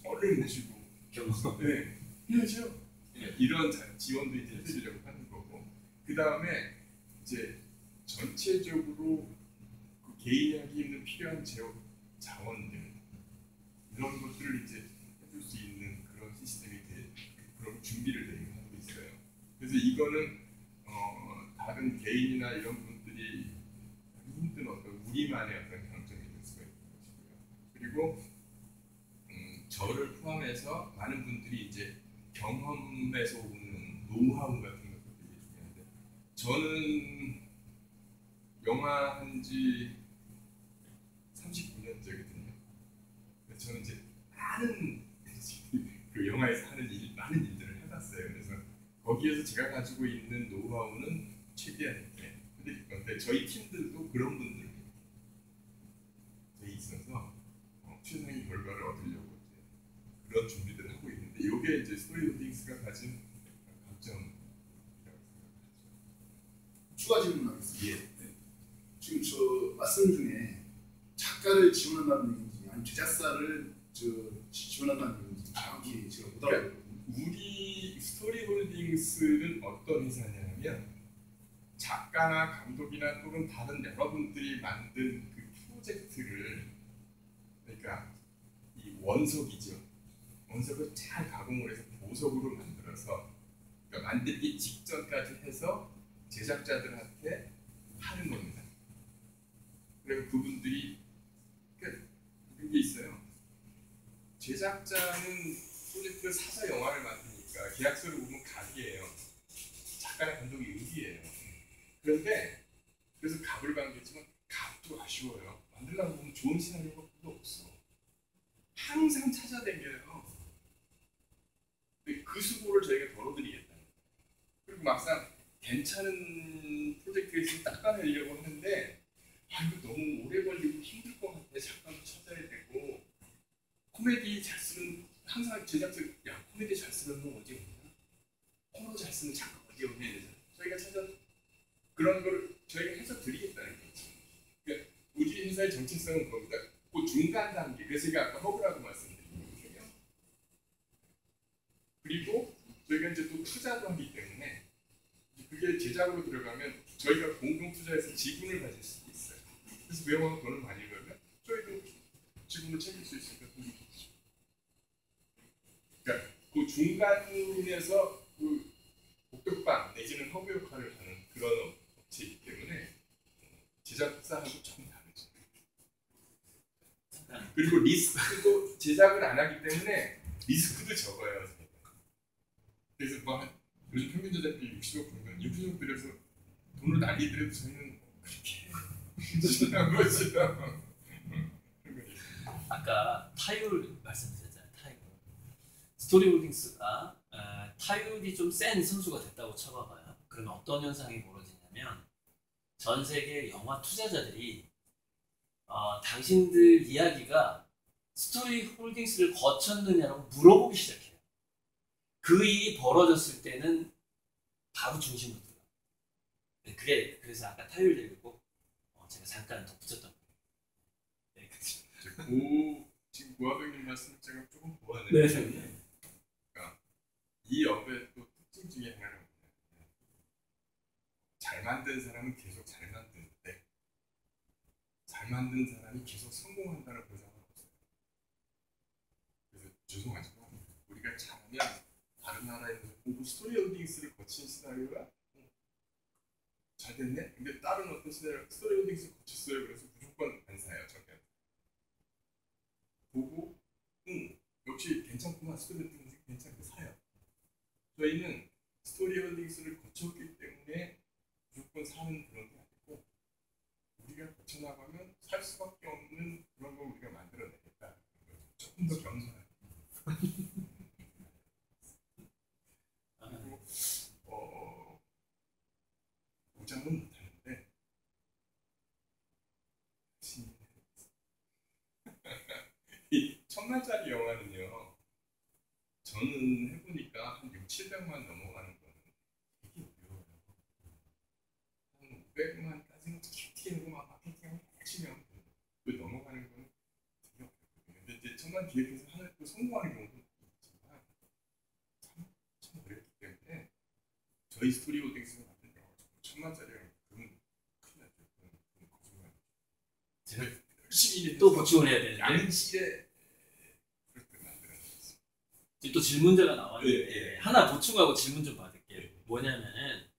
얼른 모시고 경험. 네, 해야죠. 네, 이런 지원도 이제 해드리려고 하는 거고, 그 다음에 이제 전체적으로 그 개인이 하기 힘든 필요한 자원들 이런 것들을 이제 해줄 수 있는 그런 시스템이 그런 준비를 되게 하고 있어요. 그래서 이거는 다른 개인이나 이런 분들이 하기 힘든 어떤 우리만의 어떤 강점이 될 수가 있는 것이고요. 그리고 저를 포함해서 많은 분들이 이제 경험에서 오는 노하우 같은 것도 되게 중요한데, 저는 영화 한지 39년째거든요. 그래서 저는 이제 많은 그 영화에서 하는 많은 일들을 해봤어요. 그래서 거기에서 제가 가지고 있는 노하우는 최대한 이렇게 해드릴 건데, 저희 팀들도 그런 분들이 있어서 최상의 결과를 얻으려고 그런 준비들을 하고 있는데, 이게 이제 스토리 홀딩스가 가진 강점이라고 생각하죠. 추가 질문하겠습니다. 예. 네. 지금 저 말씀 중에 작가를 지원한다는 얘기인지 아니면 제작사를 지원한다는 얘기인지 정확히 제가 못 알아듣거든요. 우리 스토리 홀딩스는 어떤 회사냐면 작가나 감독이나 또는 다른 여러분들이 만든 그 프로젝트를, 그러니까 이 원석이죠. 원석을 잘 가공을 해서 보석으로 만들어서, 그러니까 만들기 직전까지 해서 제작자들한테 하는 겁니다. 그리고 그분들이 그런 게 있어요. 제작자는 프로젝트를 사서 영화를 만드니까 계약서를 보면 갑이에요. 작가나 감독이 의기예요. 그런데 그래서 갑을 받겠지만 갑도 아쉬워요. 만들려고 보면 좋은 시나리오가 별로 없어. 항상 찾아다녀요. 그 수고를 저희가 덜어드리겠다. 그리고 막상 괜찮은 프로젝트가 있으면 닦아내려고 하는데, 이거 너무 오래 걸리고 힘들 것 같아. 작가도 찾아야 되고, 코미디 잘 쓰는, 항상 제작자, 야 코미디 잘 쓰는 놈 어디 없냐? 호러 잘 쓰는 작가 어디 없냐? 이러잖아. 저희가 그런 걸 저희가 해서 드리겠다는 거죠. 그러니까 우리 회사의 정체성은 겁니다. 곧 중간 단계, 그래서 제가 아까 허브라고 말씀드린 거예요. 그리고 저희가 이제 또 투자도 하기 때문에 그게 제작으로 들어가면 저희가 공동 투자해서 지분을 가질 수도 있어요. 그래서 외화가 돈을 많이 벌면 저희도 지분을 챙길 수 있으니까 돈이 좋죠. 그러니까 그 중간에서 그 복덕방 내지는 허브 역할을 하는 그런 업체이기 때문에 제작사하고 조금 다르죠. 그리고 리스크도 제작을 안 하기 때문에 리스크도 적어요. 그래서 뭐 요즘 평균 제작비 60억 벌면 60억 들여서 돈을 난리더라도 저희는 그렇게 신한 거죠. 아까 타율 말씀드렸잖아요. 타율. 스토리홀딩스가 타율이 좀 센 선수가 됐다고 쳐봐봐요. 그러면 어떤 현상이 벌어지냐면 전 세계 영화 투자자들이 당신들 이야기가 스토리홀딩스를 거쳤느냐라고 물어보기 시작해요. 그 일이 벌어졌을 때는 바로 중심으로 들어요. 그게 그래서 아까 타율 얘기고 제가 잠깐 덧붙였던 거예요. 네, 지금 고아백님 말씀을 제가 조금 보완해 네, 드리면 이 업의 또 특징 중에 하나는 잘 만든 사람은 계속 잘 만드는데 잘 만든 사람이 계속 성공한다는 보장은 없어요. 그래서 죄송하지만 우리가 잘하면 다른 나라에서 공부 스토리홀딩스를 거친 시나리오가 잘 됐네? 근데 다른 어떤 시나리오 스토리홀딩스 거쳤어요. 그래서 무조건 안 사요. 저게 보고 역시 괜찮구나. 스토리홀딩스 괜찮게 사요. 저희는 스토리홀딩스를 거쳤기 때문에 무조건 사는 그런 게 아니고 우리가 거쳐나가면 살 수밖에 없는 그런 걸 우리가 만들어내겠다. 조금 더 겸손하게. 그리고 보장은 못하는데 이 1000만짜리 영화는요. 저는 해보니까 한 600~700만 넘어가는 거는 되게 어려워요. 한 500만까지는 어떻게 하고 막 마케팅을 열심히 하면 돼요. 그 넘어가는 거는 되게 어렵거든요. 근데 이제 1000만 기획해서 하나 또 성공하는 경우도 있지만 참 어렵기 때문에 저희 스토리홀딩스가 만든 영화 1000만짜리라면 그건 큰일 나죠. 그건 거짓말. 제가 열심히 또 보충을 해야 되는데 양질의 또 질문자가 나왔는데 예. 하나 보충하고 질문 좀 받을게요. 뭐냐면은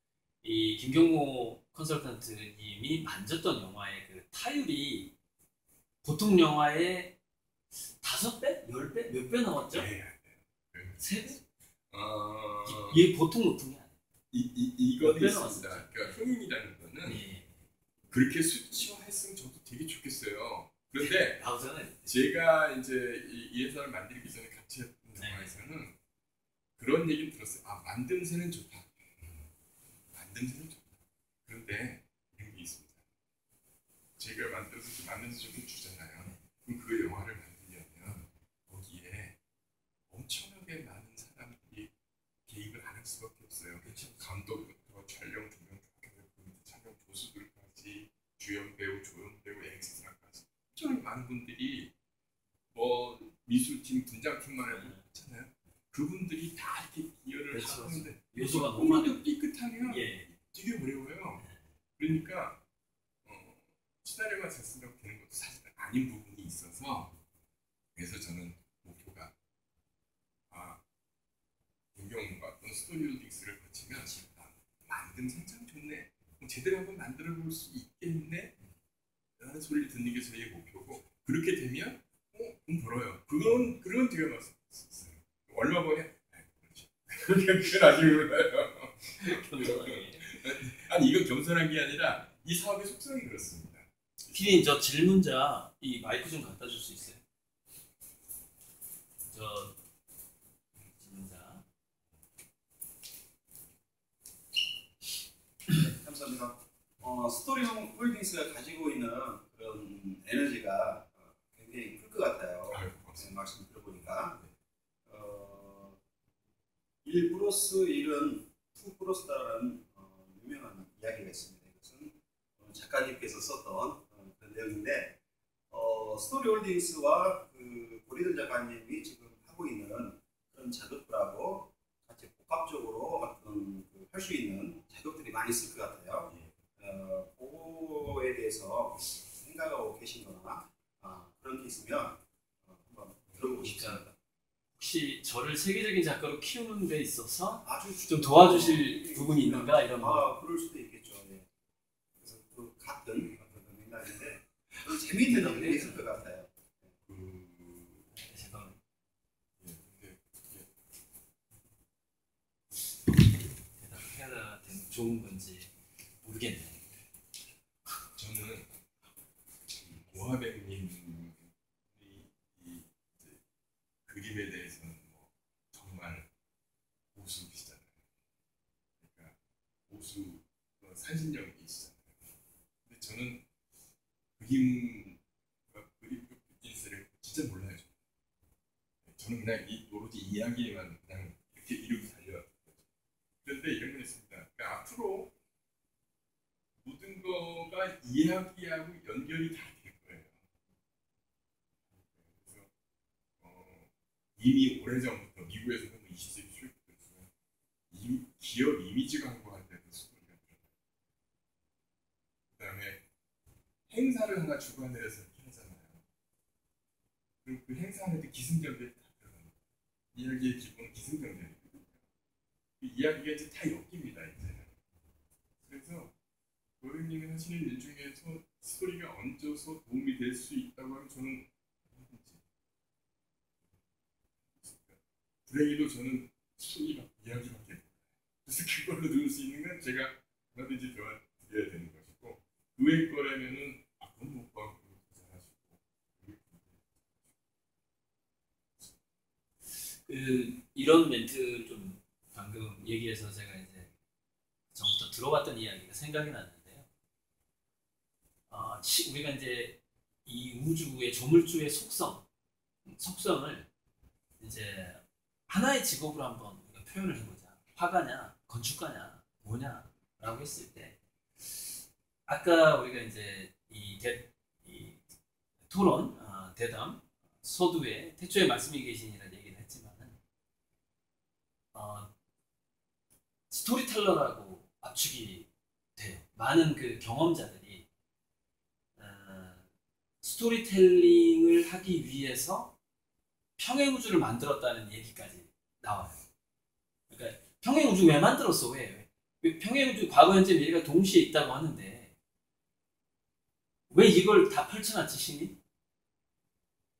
이 김경모 컨설턴트님이 만졌던 영화의 그 타율이 보통 영화의 5배? 10배? 몇 배 나왔죠? 3배? 이게 보통 높은 게 아니에요. 이거는 있습니다. 그러니까 흥행이라는 거는 예. 그렇게 수치화했으면 저도 되게 좋겠어요. 그런데 나오잖아요. 제가 이제 이 회사를 만들기 전에 같이 했던 영화에서는 그런 얘기를 들었어요. 아, 만듦새는 좋다. 만듦새는 좋다. 그런데 이런 게 있습니다. 제가 만들어서 만듦새 좋게 주잖아요. 그럼 그 영화를 만들려면 거기에 엄청나게 많은 사람들이 개입을 안 할 수밖에 없어요. 그렇죠. 감독부터 촬영, 조명, 촬영 조수들까지 주연 배우, 조연 배우, 엑스트라까지 굉장히 많은 분들이 뭐 미술팀, 분장팀만 해도 있잖아요. 그분들이 다 이렇게 기여를 그렇죠. 하는데 요소가 너무 많아요. 삐끗하면 예. 되게 어려워요. 그러니까 시나리오가 잘 쓴다고 되는 것도 사실 아닌 부분이 있어서 그래서 저는 목표가 김경모가 어떤 스토리홀딩스를 거치면 만듦새 참 좋네. 제대로 한번 만들어 볼 수 있겠네. 라는 소리를 듣는 게 저희의 목표고 그렇게 되면 돈 벌어요. 그건 제가 말씀드렸어요. 얼마 버냐? 그건 아직 몰라요. 겸손하게. 아니 이건 겸손한 게 아니라 이 사업의 속성이 그렇습니다. 피디님 저 질문자 이 마이크 좀 갖다 줄 수 있어요? 저 질문자. 네, 감사합니다. 스토리 홀딩스가 가지고 있는 그런 에너지가 굉장히 클 것 같아요. 네, 말씀 들어보니까 1 플러스 1은 2 플러스다라는 유명한 이야기가 있습니다. 이것은 작가님께서 썼던 그런 내용인데 스토리홀딩스와 그 고리든 작가님이 지금 하고 있는 그런 작업들하고 같이 복합적으로 어떤 할 수 있는 작업들이 많이 있을 것 같아요. 그거에 대해서 생각하고 계신거나 그런 게 있으면 한번 들어보고 싶습니다. 혹시 저를 세계적인 작가로 키우는 데 있어서 아주 좀 도와주실 부분이 있는가 이런 거. 그럴 수도 있겠죠. 예. 그래서 그 같은 어떤 맥락인데 재미있는 부분이 있을 것 같아요. 잠깐만. 대답해야 되는 좋은 건지 모르겠네. 저는 모하백님이 이 그림에 대해서는 뭐 정말 고수이시잖아요. 그러니까 고수 산신령이시잖아요. 근데 저는 그림 비즈니스를 진짜 몰라요. 저는 그냥 오로지 이야기에만 그냥 이렇게 이루고 달려왔거든요. 그런데 이런 건 있습니다. 그러니까 앞으로 모든 거가 이야기하고 연결이 다 될 거예요. 그래서 이미 오래전부터 미국에서는 20세기 초부터 기업 이미지 광고할 때도 스토리가 들어가요. 그 다음에 행사를 하나 주관해서 이렇게 하잖아요. 그럼 그 행사 안에도 기승전결이 다 들어갑니다. 이야기의 기본은 기승전결이거든요. 그 이야기가 이제 다 엮입니다. 이제는. 그래서 고객님이 하시는 일 중에서 스토리가 얹어서 도움이 될 수 있다고 하면 저는 불행히도 저는 스토리가 이야기밖에 몰라요. 그래서 그걸로 들을 수 있는 건 제가 얼마든지 도와드려야 되는 것이고 그 외의 거라면은 그건 못 봐고 이런 멘트 좀 방금 얘기해서 제가 이제 전부터 들어봤던 이야기가 생각이 났는데요. 우리가 이제 이 우주의 조물주의 속성을 이제 하나의 직업으로 한번 우리가 표현을 해보자. 화가냐, 건축가냐, 뭐냐라고 했을 때 아까 우리가 이제 이 토론, 대담, 서두에 태초에 말씀이 계시니라는 얘기를 했지만은 스토리텔러라고 압축이 돼요. 많은 그 경험자들이 스토리텔링을 하기 위해서 평행우주를 만들었다는 얘기까지 나와요. 그러니까 평행우주 왜 만들었어? 왜 평행우주 과거, 현재, 미래가 동시에 있다고 하는데 왜 이걸 다 펼쳐놨지 신이?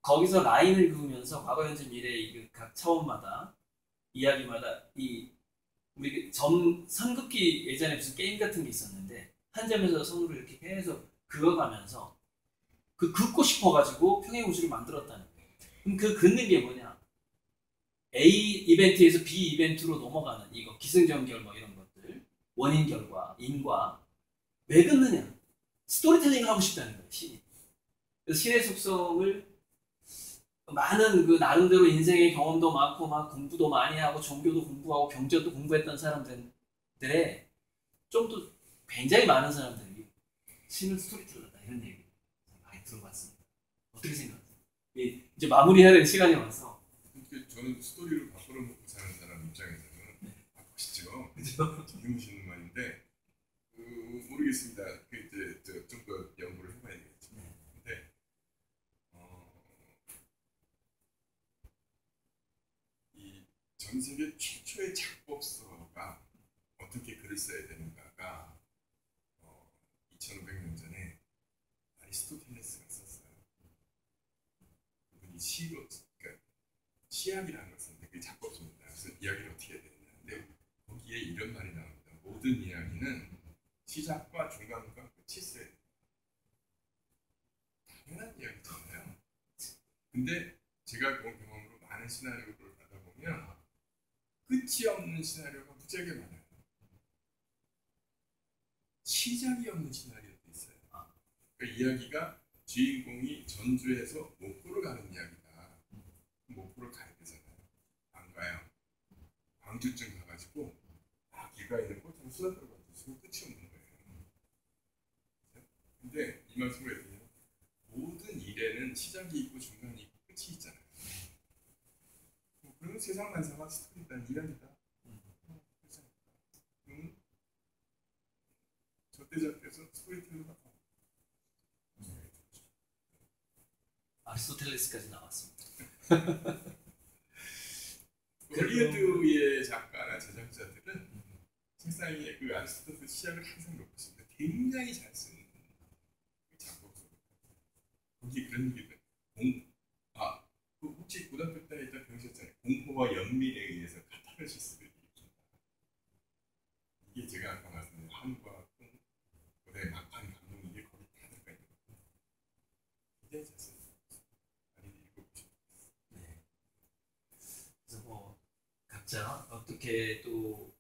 거기서 라인을 그으면서 과거, 현재, 미래 각 차원마다 이야기마다 우리 선긋기 예전에 무슨 게임 같은 게 있었는데 한 점에서 선으로 이렇게 계속 그어가면서 긋고 싶어가지고 평행우주를 만들었다는 거예요. 그럼 그 긋는 게 뭐냐? A 이벤트에서 B 이벤트로 넘어가는 이거 기승전결 뭐 이런 것들, 원인 결과, 인과 왜 긋느냐? 스토리텔링을 하고 싶다는 거예요, 신이. 그래서 신의 속성을 많은 그 나름대로 인생의 경험도 많고 막 공부도 많이 하고 종교도 공부하고 경제도 공부했던 사람들의 좀 더 굉장히 많은 사람들이 신을 스토리텔러다 이런 얘기 많이 들어봤습니다. 어떻게 생각하세요? 이제 마무리해야 될 시간이 와서. 저는 스토리를 바꾸려 먹고 사는 사람 입장에서는 바꾸시죠. 힘드시는 말인데 모르겠습니다. 이제 좀 더 연구를 해봐야 되겠지만, 근데 이 전 세계 최초의 작법서가 어떻게 글을 써야 되는가가 2500년 전에 아리스토텔레스가 썼어요. 그분이 그러니까 시학이라는 것은 그 작법서입니다. 그래서 이야기를 어떻게 해야 되느냐인데 거기에 이런 말이 나옵니다. 모든 이야기는 시작과 중간과 끝이 있어야 돼요. 당연한 이야기잖아요. 근데 제가 본 경험으로 많은 시나리오를 가다 보면 끝이 없는 시나리오가 무지하게 많아요. 시작이 없는 시나리오도 있어요. 그러니까 이야기가 주인공이 전주에서 목포를 가는 이야기다. 목포를 가야 되잖아요. 안 가요. 광주쯤 가가지고 길가에 있는 꽃으로 수다 떨어가지고 지금 끝이 없는 거예요. 근데 이 말씀을 해드리면 모든 일에는 시작이 있고 중간이 있고 끝이 있잖아요. 그러면 세상 만사가 스토리다, 일환이다. 저때저때서 스토리텔러가 아리스토텔레스까지 나왔습니다. 헐리우드의 작가나 제작자들은 책상에 그 아리스토텔레스 시작을 항상 놓고 있습니다. 굉장히 잘 쓰는 작곡서. 거기 그런 얘기들. 그 혹시 고등학교 때 일단 배우셨잖아요. 공포와 연민에 의해서 카타르시스를 일으킨다. 이게 제가 아까 말씀드린 한과 꿈, 그다음에 막판 감동 이게 거기 다 들어가 있는 거예요. 굉장히 잘 쓰는 많이 읽어보시죠. 네. 그래서 뭐 각자 어떻게 또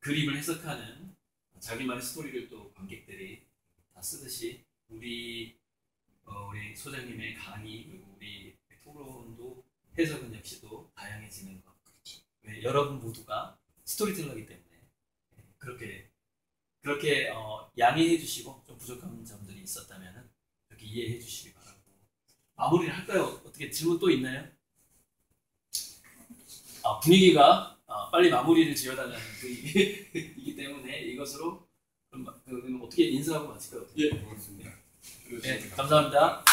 그림을 해석하는 자기만의 스토리를 또 관객들이 다 쓰듯이 우리 소장님의 강의 그리고 우리 토론도 해석은 역시 또 다양해지는 것. 그렇죠. 네, 여러분 모두가 스토리텔러이기 때문에 그렇게 양해해 주시고 좀 부족한 점들이 있었다면 이렇게 이해해 주시기 바라고. 마무리를 할까요? 어떻게 질문 또 있나요? 분위기가 빨리 마무리를 지어달라는 분위기이기 때문에 이것으로 그럼 어떻게 인사하고 마칠까요? 예, 고맙습니다. 네, 감사합니다.